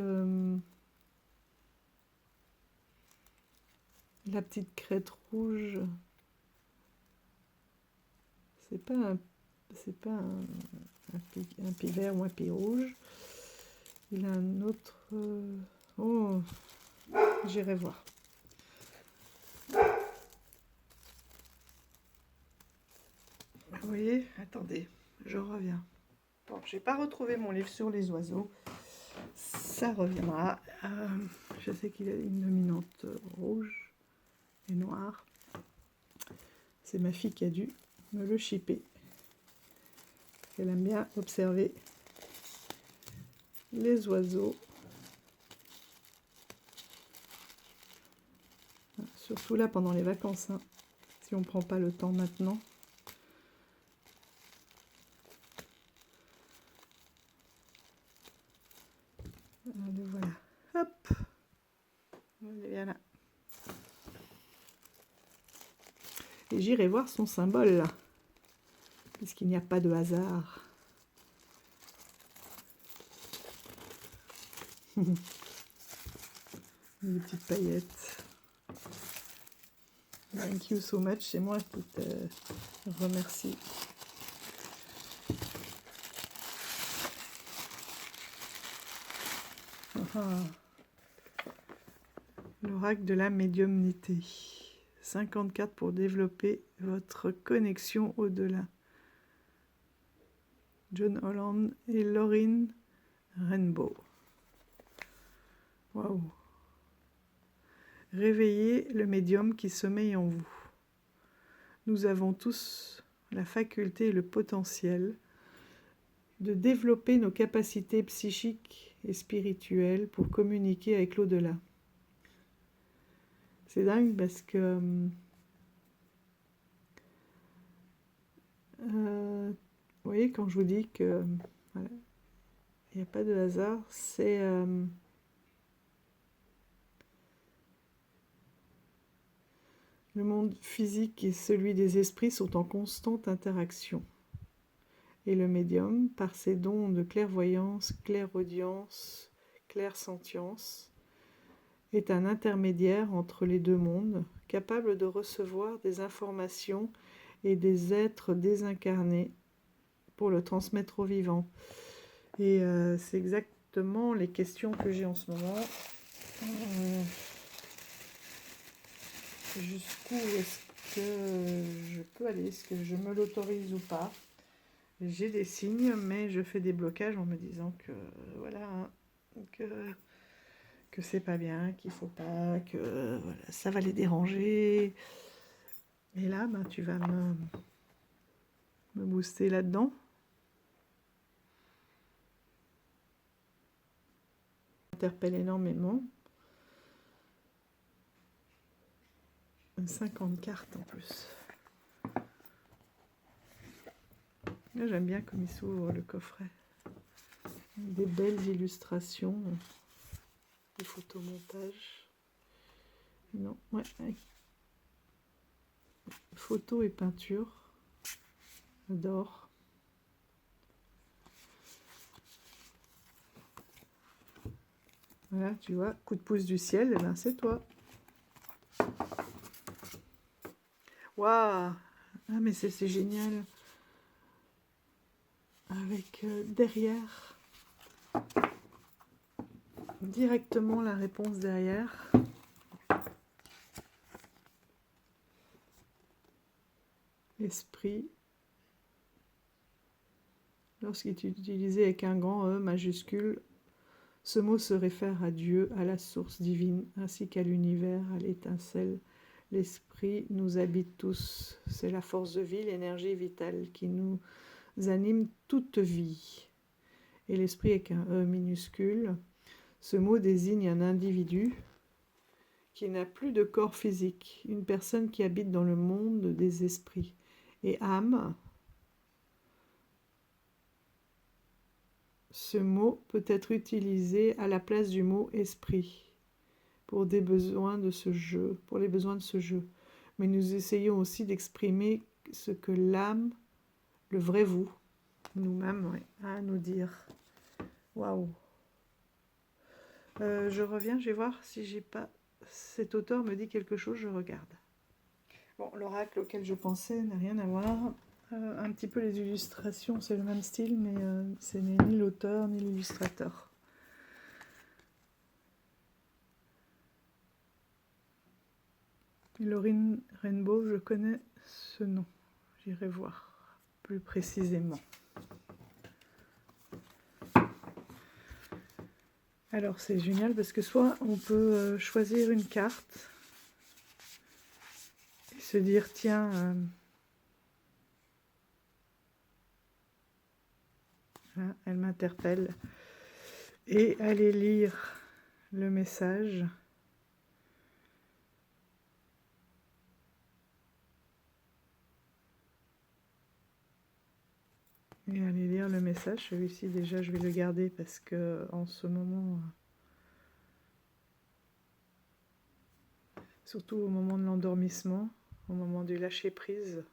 la petite crête rouge. C'est pas un pivert ou un pied rouge. Il a un autre... Oh, j'irai voir. Vous voyez, attendez, je reviens. Bon, je n'ai pas retrouvé mon livre sur les oiseaux. Ça reviendra. Je sais qu'il a une dominante rouge et noire. C'est ma fille qui a dû me le shipper. Elle aime bien observer les oiseaux. Surtout là pendant les vacances, hein, si on ne prend pas le temps maintenant. Le voilà. Hop. Il est là. Et j'irai voir son symbole là, puisqu'il n'y a pas de hasard. Des petites paillettes. Thank you so much. C'est moi qui te remercie. Ah, l'oracle de la médiumnité. 54 pour développer votre connexion au-delà. John Holland et Lauryn Rainbow. Waouh! Réveillez le médium qui sommeille en vous. Nous avons tous la faculté et le potentiel de développer nos capacités psychiques et spirituelles pour communiquer avec l'au-delà. C'est dingue parce que vous voyez, quand je vous dis que voilà, il n'y a pas de hasard, c'est le monde physique et celui des esprits sont en constante interaction. Et le médium, par ses dons de clairvoyance, clairaudience, clairsentience, est un intermédiaire entre les deux mondes, capable de recevoir des informations et des êtres désincarnés pour le transmettre aux vivants. Et c'est exactement les questions que j'ai en ce moment. Jusqu'où est-ce que je peux aller? Est-ce que je me l'autorise ou pas? J'ai des signes, mais je fais des blocages en me disant que voilà, hein, que c'est pas bien, qu'il faut pas, que voilà, ça va les déranger. Et là, ben, tu vas me booster là-dedans. Interpelle énormément. 50 cartes en plus. Là, j'aime bien comme il s'ouvre le coffret. Des belles illustrations, des photomontages. Non, ouais. Photos et peintures. J'adore. Voilà, tu vois, coup de pouce du ciel, eh ben, c'est toi. Waouh! Ah, mais c'est génial. Avec derrière, directement la réponse derrière. Esprit. Lorsqu'il est utilisé avec un grand E majuscule, ce mot se réfère à Dieu, à la source divine, ainsi qu'à l'univers, à l'étincelle. L'esprit nous habite tous. C'est la force de vie, l'énergie vitale qui nous anime toute vie. Et l'esprit avec un E minuscule, ce mot désigne un individu qui n'a plus de corps physique, une personne qui habite dans le monde des esprits. Et âme, ce mot peut être utilisé à la place du mot esprit pour des besoins de ce jeu, pour les besoins de ce jeu. Mais nous essayons aussi d'exprimer ce que l'âme, le vrai vous, nous-mêmes, ouais, a à nous dire. Waouh! Je reviens, je vais voir si j'ai pas... Cet auteur me dit quelque chose, je regarde. Bon, l'oracle auquel je pensais n'a rien à voir. Un petit peu les illustrations, c'est le même style, mais ce n'est ni l'auteur ni l'illustrateur. Lauryn Rainbow, je connais ce nom. J'irai voir plus précisément. Alors c'est génial parce que soit on peut choisir une carte et se dire tiens, là, elle m'interpelle, et aller lire le message. Et aller lire le message. Celui-ci déjà je vais le garder parce que en ce moment, surtout au moment de l'endormissement, au moment du lâcher prise,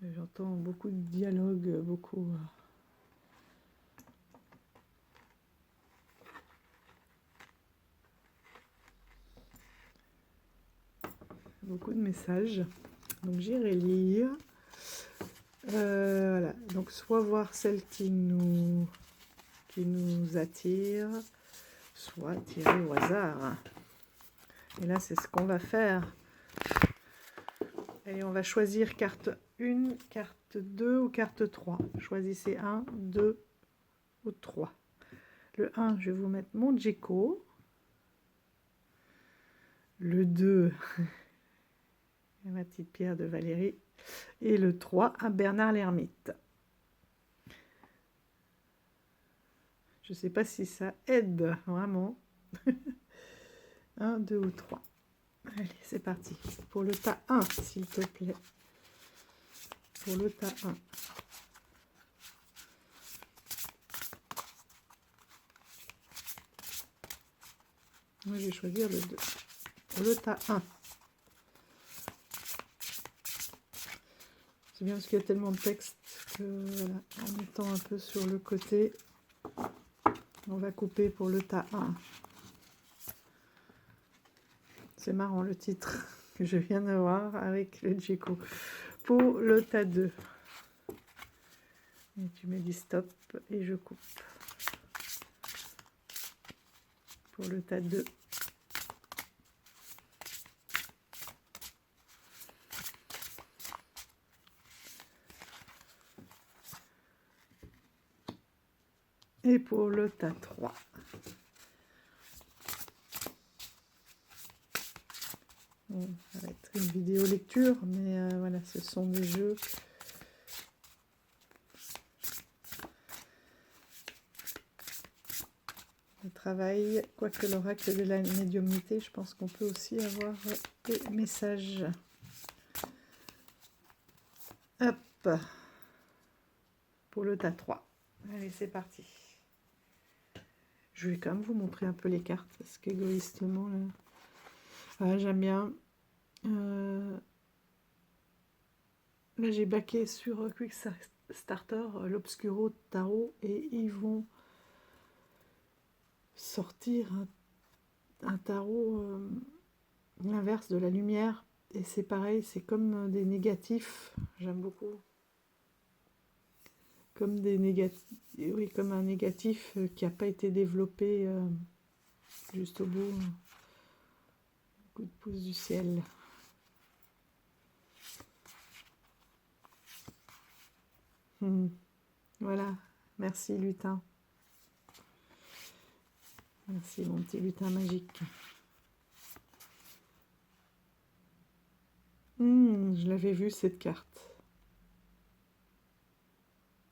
j'entends beaucoup de dialogues, beaucoup de messages. Donc j'irai lire. Voilà, donc soit voir celle qui nous qui nous attire, soit tirer au hasard. Et là, c'est ce qu'on va faire. Allez, on va choisir carte 1, carte 2 ou carte 3. Choisissez 1, 2 ou 3. Le 1, je vais vous mettre mon Djeko. Le 2, ma petite pierre de Valérie. Et le 3, un Bernard l'Ermite. Je ne sais pas si ça aide, vraiment. 1, 2 ou 3. Allez, c'est parti. Pour le tas 1, s'il te plaît. Pour le tas 1. Moi, je vais choisir le 2. Pour le tas 1. C'est bien parce qu'il y a tellement de texte que, voilà, en mettant un peu sur le côté, on va couper pour le tas 1. C'est marrant le titre que je viens de voir avec le Djeko. Pour le tas 2. Et tu me dis stop et je coupe. Pour le tas 2. Et pour le tas 3. Bon, ça va être une vidéo lecture, mais voilà, ce sont des jeux. Le travail, quoique l'oracle de la médiumnité, je pense qu'on peut aussi avoir des messages. Hop, pour le tas 3. Allez, c'est parti. Je vais quand même vous montrer un peu les cartes, parce qu'égoïstement, là, voilà, j'aime bien. Là, j'ai baqué sur Quick Starter l'Obscuro Tarot, et ils vont sortir un tarot, l'inverse de la lumière, et c'est pareil, c'est comme des négatifs, j'aime beaucoup. Comme des négatifs, oui, comme un négatif qui n'a pas été développé juste au bout. Coup de pouce du ciel. Voilà, merci lutin. Merci mon petit lutin magique. Je l'avais vue cette carte.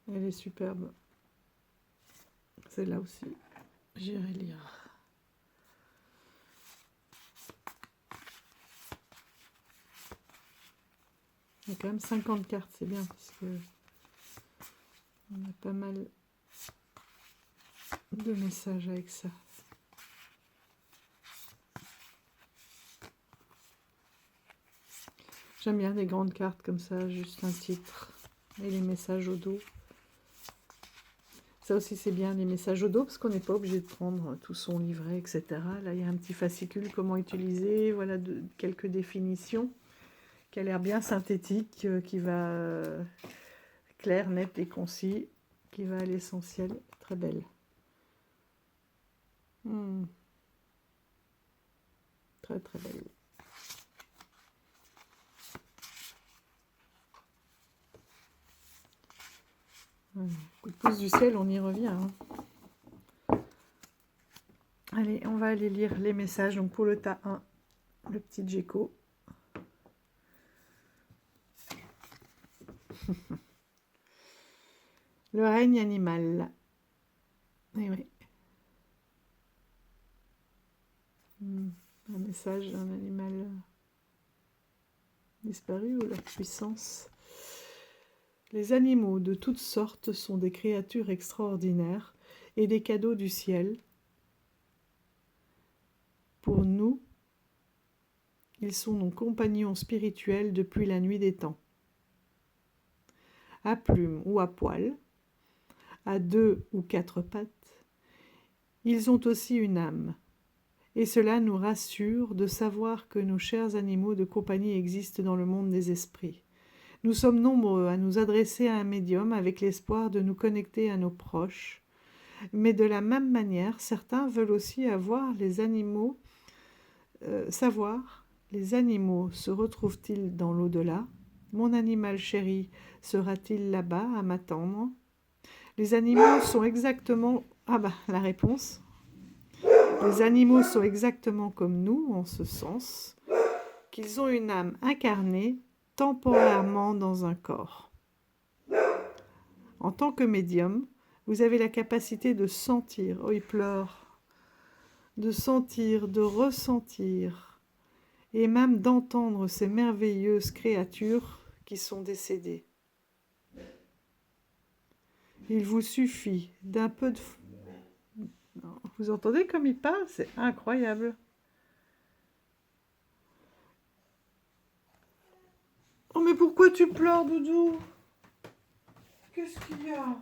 Elle est superbe. Celle-là aussi, j'irai lire. Il y a quand même 50 cartes, c'est bien, parce que on a pas mal de messages avec ça. J'aime bien les grandes cartes comme ça, juste un titre et les messages au dos. Ça aussi c'est bien, les messages au dos, parce qu'on n'est pas obligé de prendre tout son livret, etc. Là il y a un petit fascicule, comment utiliser, voilà quelques définitions, qui a l'air bien synthétique, qui va clair, net et concis, qui va à l'essentiel, très belle. Très très belle. Coup de pouce du ciel, on y revient. Allez, on va aller lire les messages. Donc pour le tas 1, le petit Djeko. Le règne animal. Eh oui. Un message d'un animal disparu ou la puissance. Les animaux de toutes sortes sont des créatures extraordinaires et des cadeaux du ciel. Pour nous, ils sont nos compagnons spirituels depuis la nuit des temps. À plumes ou à poil, à 2 ou 4 pattes, ils ont aussi une âme. Et cela nous rassure de savoir que nos chers animaux de compagnie existent dans le monde des esprits. Nous sommes nombreux à nous adresser à un médium avec l'espoir de nous connecter à nos proches, Mais de la même manière, certains veulent aussi savoir les animaux se retrouvent-ils dans l'au-delà? Mon animal chéri sera-t-il là-bas à m'attendre? Les animaux sont exactement... Ah bah, la réponse. Les animaux sont exactement comme nous, en ce sens qu'ils ont une âme incarnée temporairement dans un corps. En tant que médium, vous avez la capacité de sentir, oh il pleure, de sentir, de ressentir, et même d'entendre ces merveilleuses créatures qui sont décédées. Il vous suffit d'un peu de... Vous entendez comme il parle? C'est incroyable. Oh mais pourquoi tu pleures, Doudou? Qu'est-ce qu'il y a?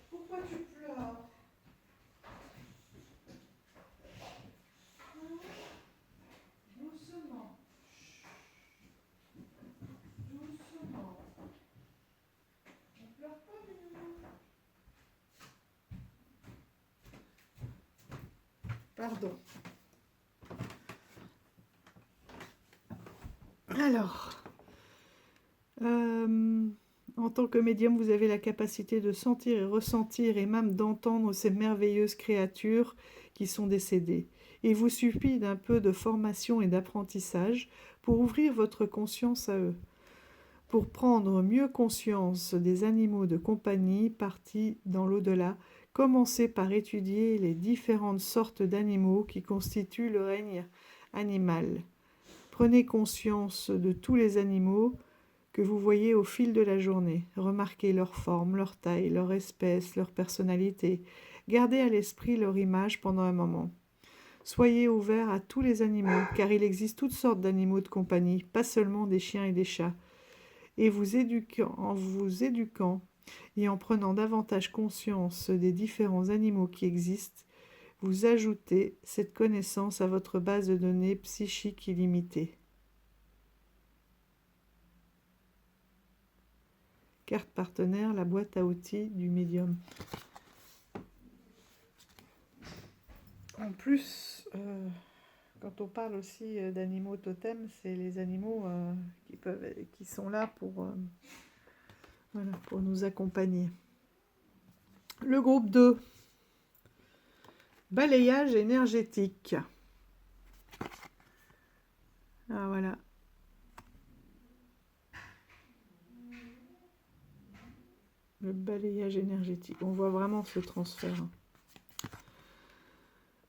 Pourquoi tu pleures? Doucement. Doucement. Ne pleure pas, Doudou. Pardon. Alors, en tant que médium, vous avez la capacité de sentir et ressentir et même d'entendre ces merveilleuses créatures qui sont décédées. Il vous suffit d'un peu de formation et d'apprentissage pour ouvrir votre conscience à eux, pour prendre mieux conscience des animaux de compagnie partis dans l'au-delà. Commencez par étudier les différentes sortes d'animaux qui constituent le règne animal. Prenez conscience de tous les animaux que vous voyez au fil de la journée. Remarquez leur forme, leur taille, leur espèce, leur personnalité. Gardez à l'esprit leur image pendant un moment. Soyez ouverts à tous les animaux, car il existe toutes sortes d'animaux de compagnie, pas seulement des chiens et des chats. Et en vous éduquant et en prenant davantage conscience des différents animaux qui existent, vous ajoutez cette connaissance à votre base de données psychique illimitée. Carte partenaire, la boîte à outils du médium. En plus, quand on parle aussi d'animaux totems, c'est les animaux qui sont là voilà, pour nous accompagner. Le groupe 2. Balayage énergétique. Ah voilà. Le balayage énergétique. On voit vraiment ce transfert.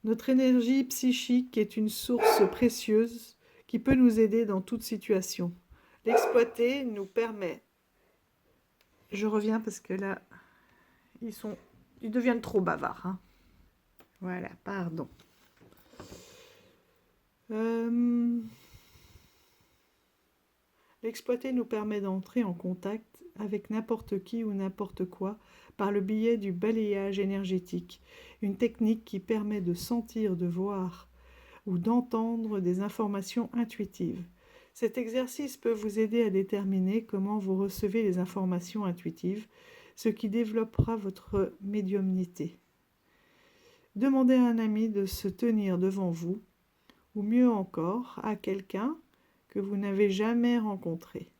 Notre énergie psychique est une source précieuse qui peut nous aider dans toute situation. L'exploiter nous permet... Je reviens parce que là, ils deviennent trop bavards. Hein. Voilà, pardon. L'exploiter nous permet d'entrer en contact avec n'importe qui ou n'importe quoi par le biais du balayage énergétique, une technique qui permet de sentir, de voir ou d'entendre des informations intuitives. Cet exercice peut vous aider à déterminer comment vous recevez les informations intuitives, ce qui développera votre médiumnité. Demandez à un ami de se tenir devant vous, ou mieux encore, à quelqu'un que vous n'avez jamais rencontré.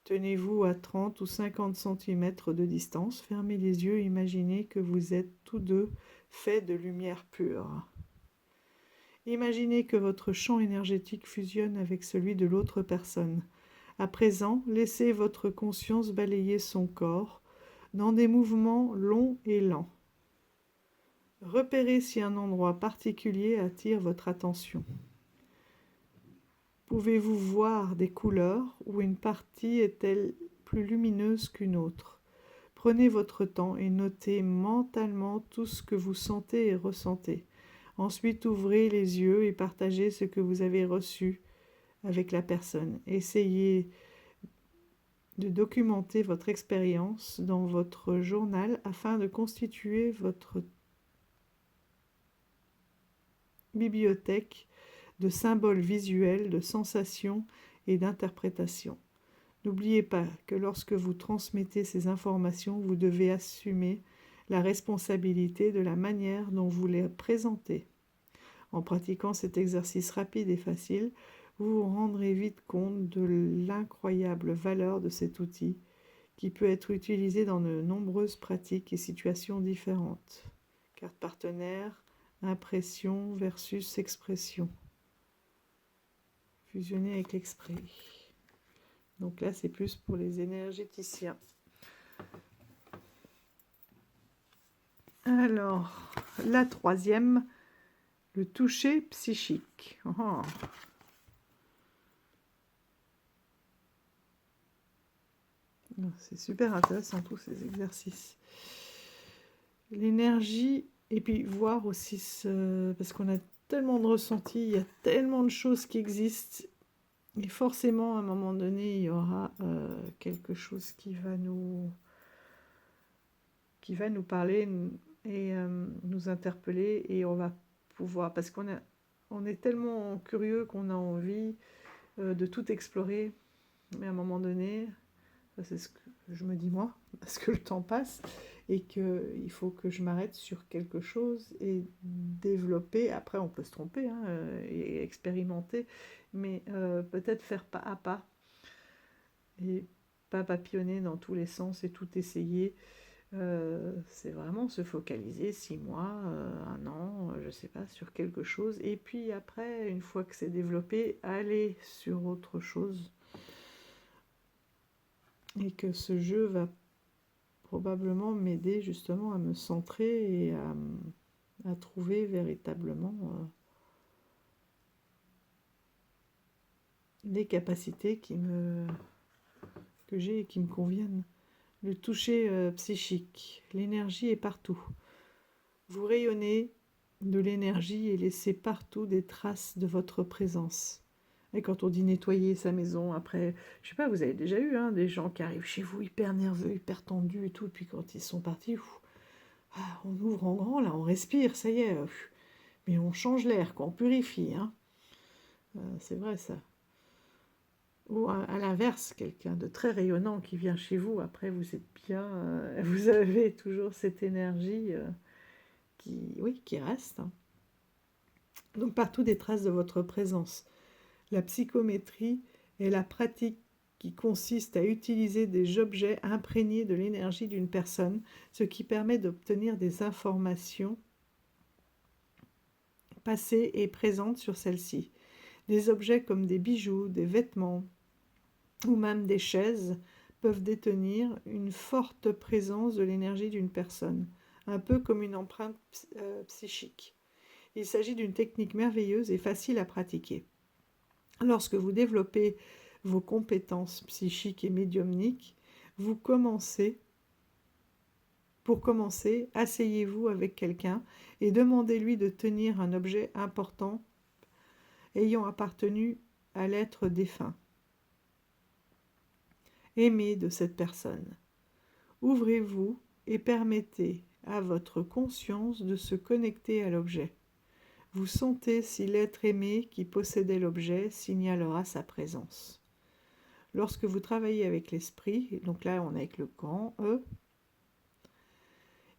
Tenez-vous à 30 ou 50 cm de distance, fermez les yeux, imaginez que vous êtes tous deux faits de lumière pure. Imaginez que votre champ énergétique fusionne avec celui de l'autre personne. À présent, laissez votre conscience balayer son corps dans des mouvements longs et lents. Repérez si un endroit particulier attire votre attention. Pouvez-vous voir des couleurs ou une partie est-elle plus lumineuse qu'une autre? Prenez votre temps et notez mentalement tout ce que vous sentez et ressentez. Ensuite, ouvrez les yeux et partagez ce que vous avez reçu avec la personne. Essayez de documenter votre expérience dans votre journal afin de constituer votre bibliothèque de symboles visuels, de sensations et d'interprétations. N'oubliez pas que lorsque vous transmettez ces informations, vous devez assumer la responsabilité de la manière dont vous les présentez. En pratiquant cet exercice rapide et facile, vous vous rendrez vite compte de l'incroyable valeur de cet outil qui peut être utilisé dans de nombreuses pratiques et situations différentes. Carte partenaire, impression versus expression. Fusionner avec l'esprit. Donc là, c'est plus pour les énergéticiens. Alors, la troisième, le toucher psychique. Oh. C'est super intéressant tous ces exercices. L'énergie, et puis voir aussi, parce qu'on a tellement de ressentis, il y a tellement de choses qui existent, et forcément à un moment donné, il y aura quelque chose qui va nous parler et nous interpeller, et on va pouvoir, parce on est tellement curieux qu'on a envie de tout explorer, mais à un moment donné, c'est ce que je me dis moi, parce que le temps passe et qu'il faut que je m'arrête sur quelque chose et développer. Après, on peut se tromper et expérimenter, mais peut-être faire pas à pas et pas papillonner dans tous les sens et tout essayer. C'est vraiment se focaliser 6 mois, 1 an, je sais pas, sur quelque chose. Et puis après, une fois que c'est développé, aller sur autre chose. Et que ce jeu va probablement m'aider justement à me centrer et à trouver véritablement les capacités que j'ai et qui me conviennent. Le toucher psychique. L'énergie est partout. Vous rayonnez de l'énergie et laissez partout des traces de votre présence. Et quand on dit nettoyer sa maison, après, je sais pas, vous avez déjà eu des gens qui arrivent chez vous hyper nerveux, hyper tendus et tout, et puis quand ils sont partis, on ouvre en grand, là, on respire, ça y est, mais on change l'air, quoi, on purifie. C'est vrai ça. Ou à l'inverse, quelqu'un de très rayonnant qui vient chez vous, après vous êtes bien, vous avez toujours cette énergie qui reste. Donc partout des traces de votre présence. La psychométrie est la pratique qui consiste à utiliser des objets imprégnés de l'énergie d'une personne, ce qui permet d'obtenir des informations passées et présentes sur celle-ci. Des objets comme des bijoux, des vêtements ou même des chaises peuvent détenir une forte présence de l'énergie d'une personne, un peu comme une empreinte psychique. Il s'agit d'une technique merveilleuse et facile à pratiquer. Lorsque vous développez vos compétences psychiques et médiumniques, pour commencer, asseyez-vous avec quelqu'un et demandez-lui de tenir un objet important ayant appartenu à l'être défunt, aimé de cette personne. Ouvrez-vous et permettez à votre conscience de se connecter à l'objet. Vous sentez si l'être aimé qui possédait l'objet signalera sa présence. Lorsque vous travaillez avec l'esprit, donc là on est avec le grand E,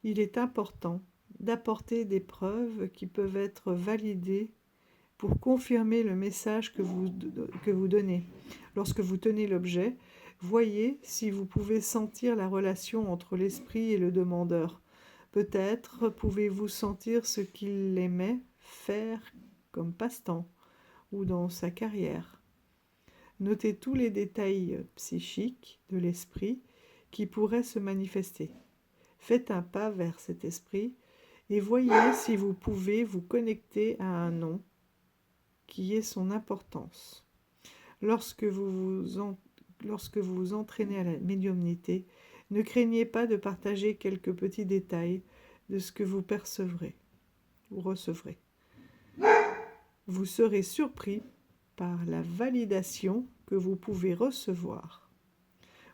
il est important d'apporter des preuves qui peuvent être validées pour confirmer le message que vous donnez. Lorsque vous tenez l'objet, voyez si vous pouvez sentir la relation entre l'esprit et le demandeur. Peut-être pouvez-vous sentir ce qu'il aimait faire comme passe-temps ou dans sa carrière. Notez tous les détails psychiques de l'esprit qui pourraient se manifester. Faites un pas vers cet esprit et voyez si vous pouvez vous connecter à un nom qui ait son importance. Lorsque vous vous entraînez à la médiumnité, ne craignez pas de partager quelques petits détails de ce que vous percevrez ou recevrez. Vous serez surpris par la validation que vous pouvez recevoir.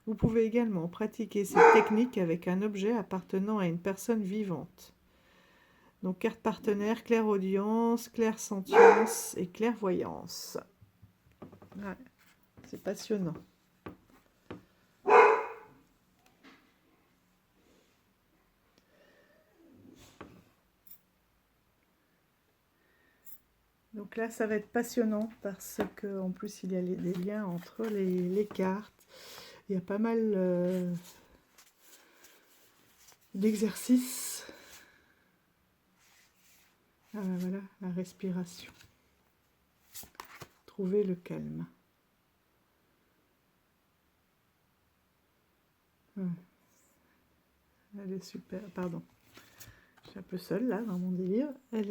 Vous pouvez également pratiquer cette technique avec un objet appartenant à une personne vivante. Donc carte partenaire, clairaudience, clairsentience et clairvoyance. Ouais, c'est passionnant. Donc là, ça va être passionnant parce que en plus, il y a des liens entre les cartes. Il y a pas mal d'exercices. Ah ben voilà, la respiration. Trouver le calme. Ouais. Elle est super, pardon. Je suis un peu seule là dans mon délire. Elle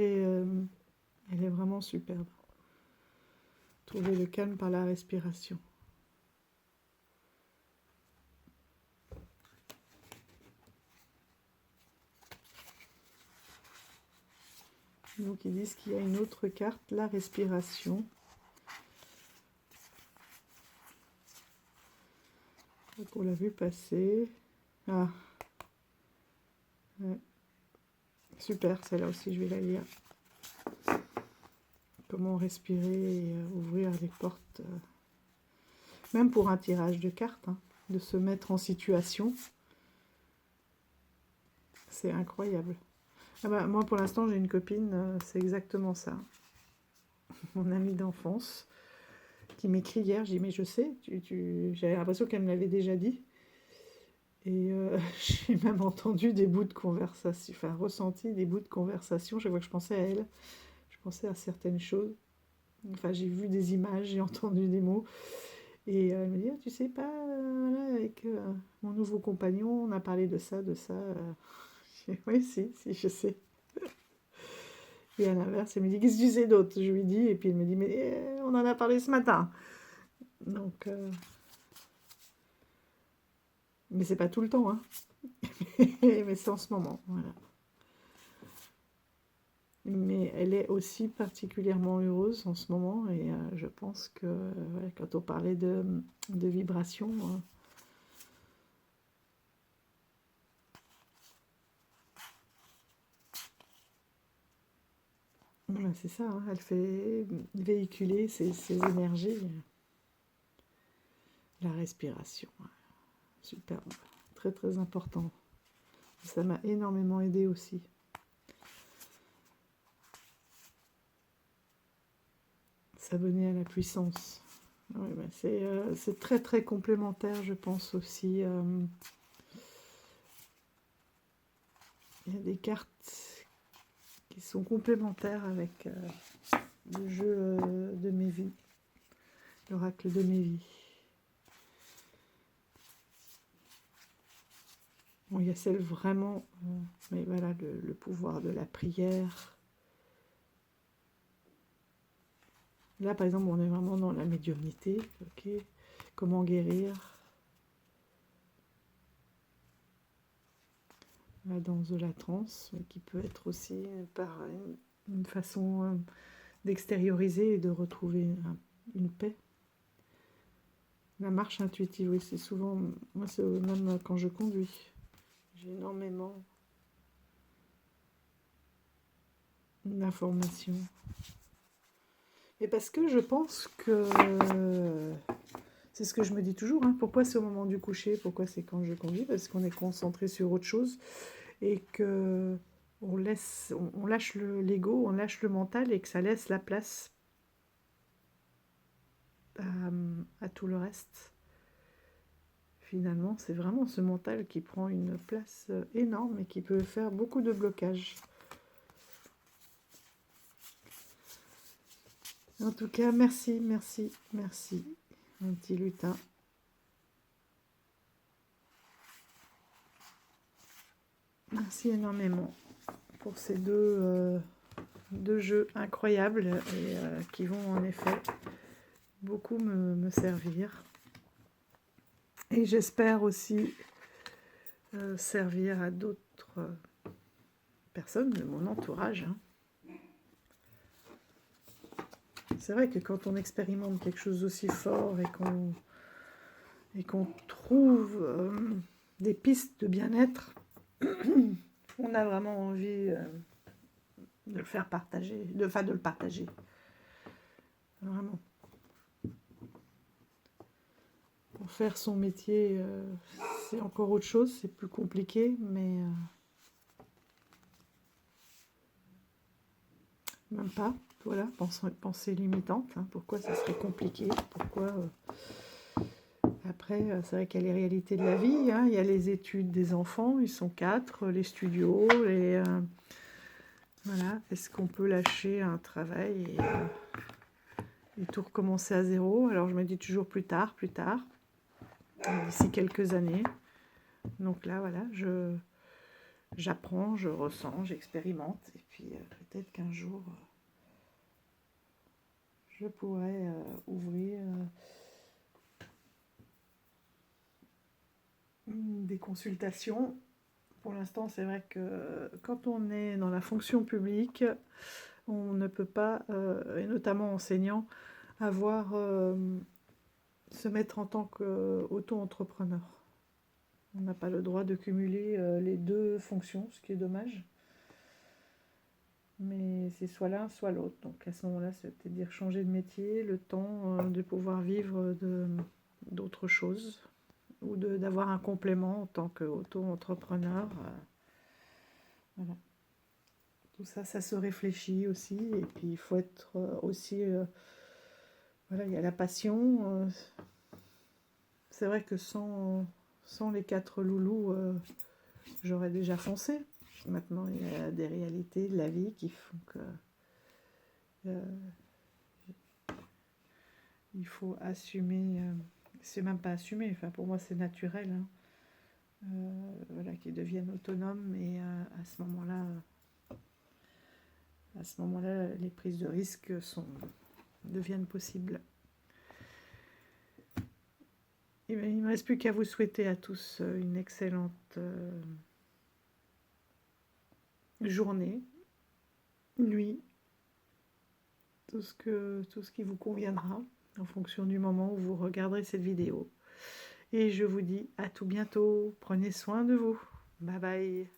est vraiment superbe. Trouver le calme par la respiration. Donc ils disent qu'il y a une autre carte, la respiration. Donc on l'a vu passer. Ah, ouais. Super, celle-là aussi je vais la lire. Comment respirer et ouvrir les portes. Même pour un tirage de cartes, hein, de se mettre en situation. C'est incroyable. Ah bah, moi pour l'instant j'ai une copine, c'est exactement ça. Mon amie d'enfance qui m'écrit hier, j'ai dit mais je sais, j'avais l'impression qu'elle me l'avait déjà dit. Et j'ai même entendu des bouts de conversation, enfin ressenti des bouts de conversation. Chaque fois que je pensais à elle, je pensais à certaines choses. Enfin j'ai vu des images, j'ai entendu des mots. Et elle me dit, ah, tu sais pas, voilà, avec mon nouveau compagnon, on a parlé de ça, de ça. Je dis, oui, si, je sais. Et à l'inverse, elle me dit, qu'est-ce que tu sais d'autre? Je lui dis, et puis elle me dit, mais on en a parlé ce matin. Donc, mais c'est pas tout le temps, hein. Mais c'est en ce moment, voilà. Mais elle est aussi particulièrement heureuse en ce moment, et je pense que voilà, quand on parlait de vibration, ben, c'est ça, hein, elle fait véhiculer ses énergies. La respiration, superbe, très très important. Ça m'a énormément aidé aussi. S'abonner à la puissance. Ouais, ben c'est très très complémentaire, je pense aussi. Il y a des cartes qui sont complémentaires avec le jeu de mes vies, l'oracle de mes vies. Bon, il y a celle vraiment, mais voilà, le pouvoir de la prière. Là, par exemple, on est vraiment dans la médiumnité. Ok, comment guérir? La danse de la transe, qui peut être aussi par une façon d'extérioriser et de retrouver une paix. La marche intuitive, oui, c'est souvent, moi c'est même quand je conduis, j'ai énormément d'informations. Et parce que je pense que, c'est ce que je me dis toujours, hein, pourquoi c'est au moment du coucher, pourquoi c'est quand je conduis, parce qu'on est concentré sur autre chose et que on lâche l'ego, on lâche le mental et que ça laisse la place à tout le reste. Finalement, c'est vraiment ce mental qui prend une place énorme et qui peut faire beaucoup de blocages. En tout cas, merci, merci, merci, mon petit lutin. Merci énormément pour ces deux jeux incroyables et qui vont en effet beaucoup me servir. Et j'espère aussi servir à d'autres personnes de mon entourage. Hein. C'est vrai que quand on expérimente quelque chose d'aussi fort et qu'on trouve des pistes de bien-être, on a vraiment envie de le faire partager, de le partager. Vraiment. Pour faire son métier, c'est encore autre chose, c'est plus compliqué, mais même pas. Voilà, pensée limitante. Hein. Pourquoi ça serait compliqué? Pourquoi Après, c'est vrai qu'il y a les réalités de la vie. Hein. Il y a les études des enfants, ils sont 4, les studios, voilà. Est-ce qu'on peut lâcher un travail et tout recommencer à zéro? Alors je me dis toujours plus tard, d'ici quelques années. Donc là, voilà, j'apprends, je ressens, j'expérimente. Et puis peut-être qu'un jour, je pourrais ouvrir des consultations. Pour l'instant, c'est vrai que quand on est dans la fonction publique, on ne peut pas, et notamment enseignant, se mettre en tant qu'auto-entrepreneur. On n'a pas le droit de cumuler les deux fonctions, ce qui est dommage. Mais c'est soit l'un, soit l'autre. Donc à ce moment-là, c'est-à-dire changer de métier, le temps de pouvoir vivre d'autres choses, ou d'avoir un complément en tant qu'auto-entrepreneur. Voilà. Tout ça, ça se réfléchit aussi. Et puis il faut être aussi... voilà, il y a la passion. C'est vrai que sans les 4 loulous, j'aurais déjà foncé. Maintenant, il y a des réalités de la vie qui font que il faut assumer. C'est même pas assumer. Enfin, pour moi, c'est naturel. Hein. Voilà, qu'ils deviennent autonomes. Et à ce moment-là, les prises de risques deviennent possibles. Et bien, il ne me reste plus qu'à vous souhaiter à tous une excellente journée, nuit, tout ce qui vous conviendra en fonction du moment où vous regarderez cette vidéo. Et je vous dis à tout bientôt. Prenez soin de vous. Bye bye.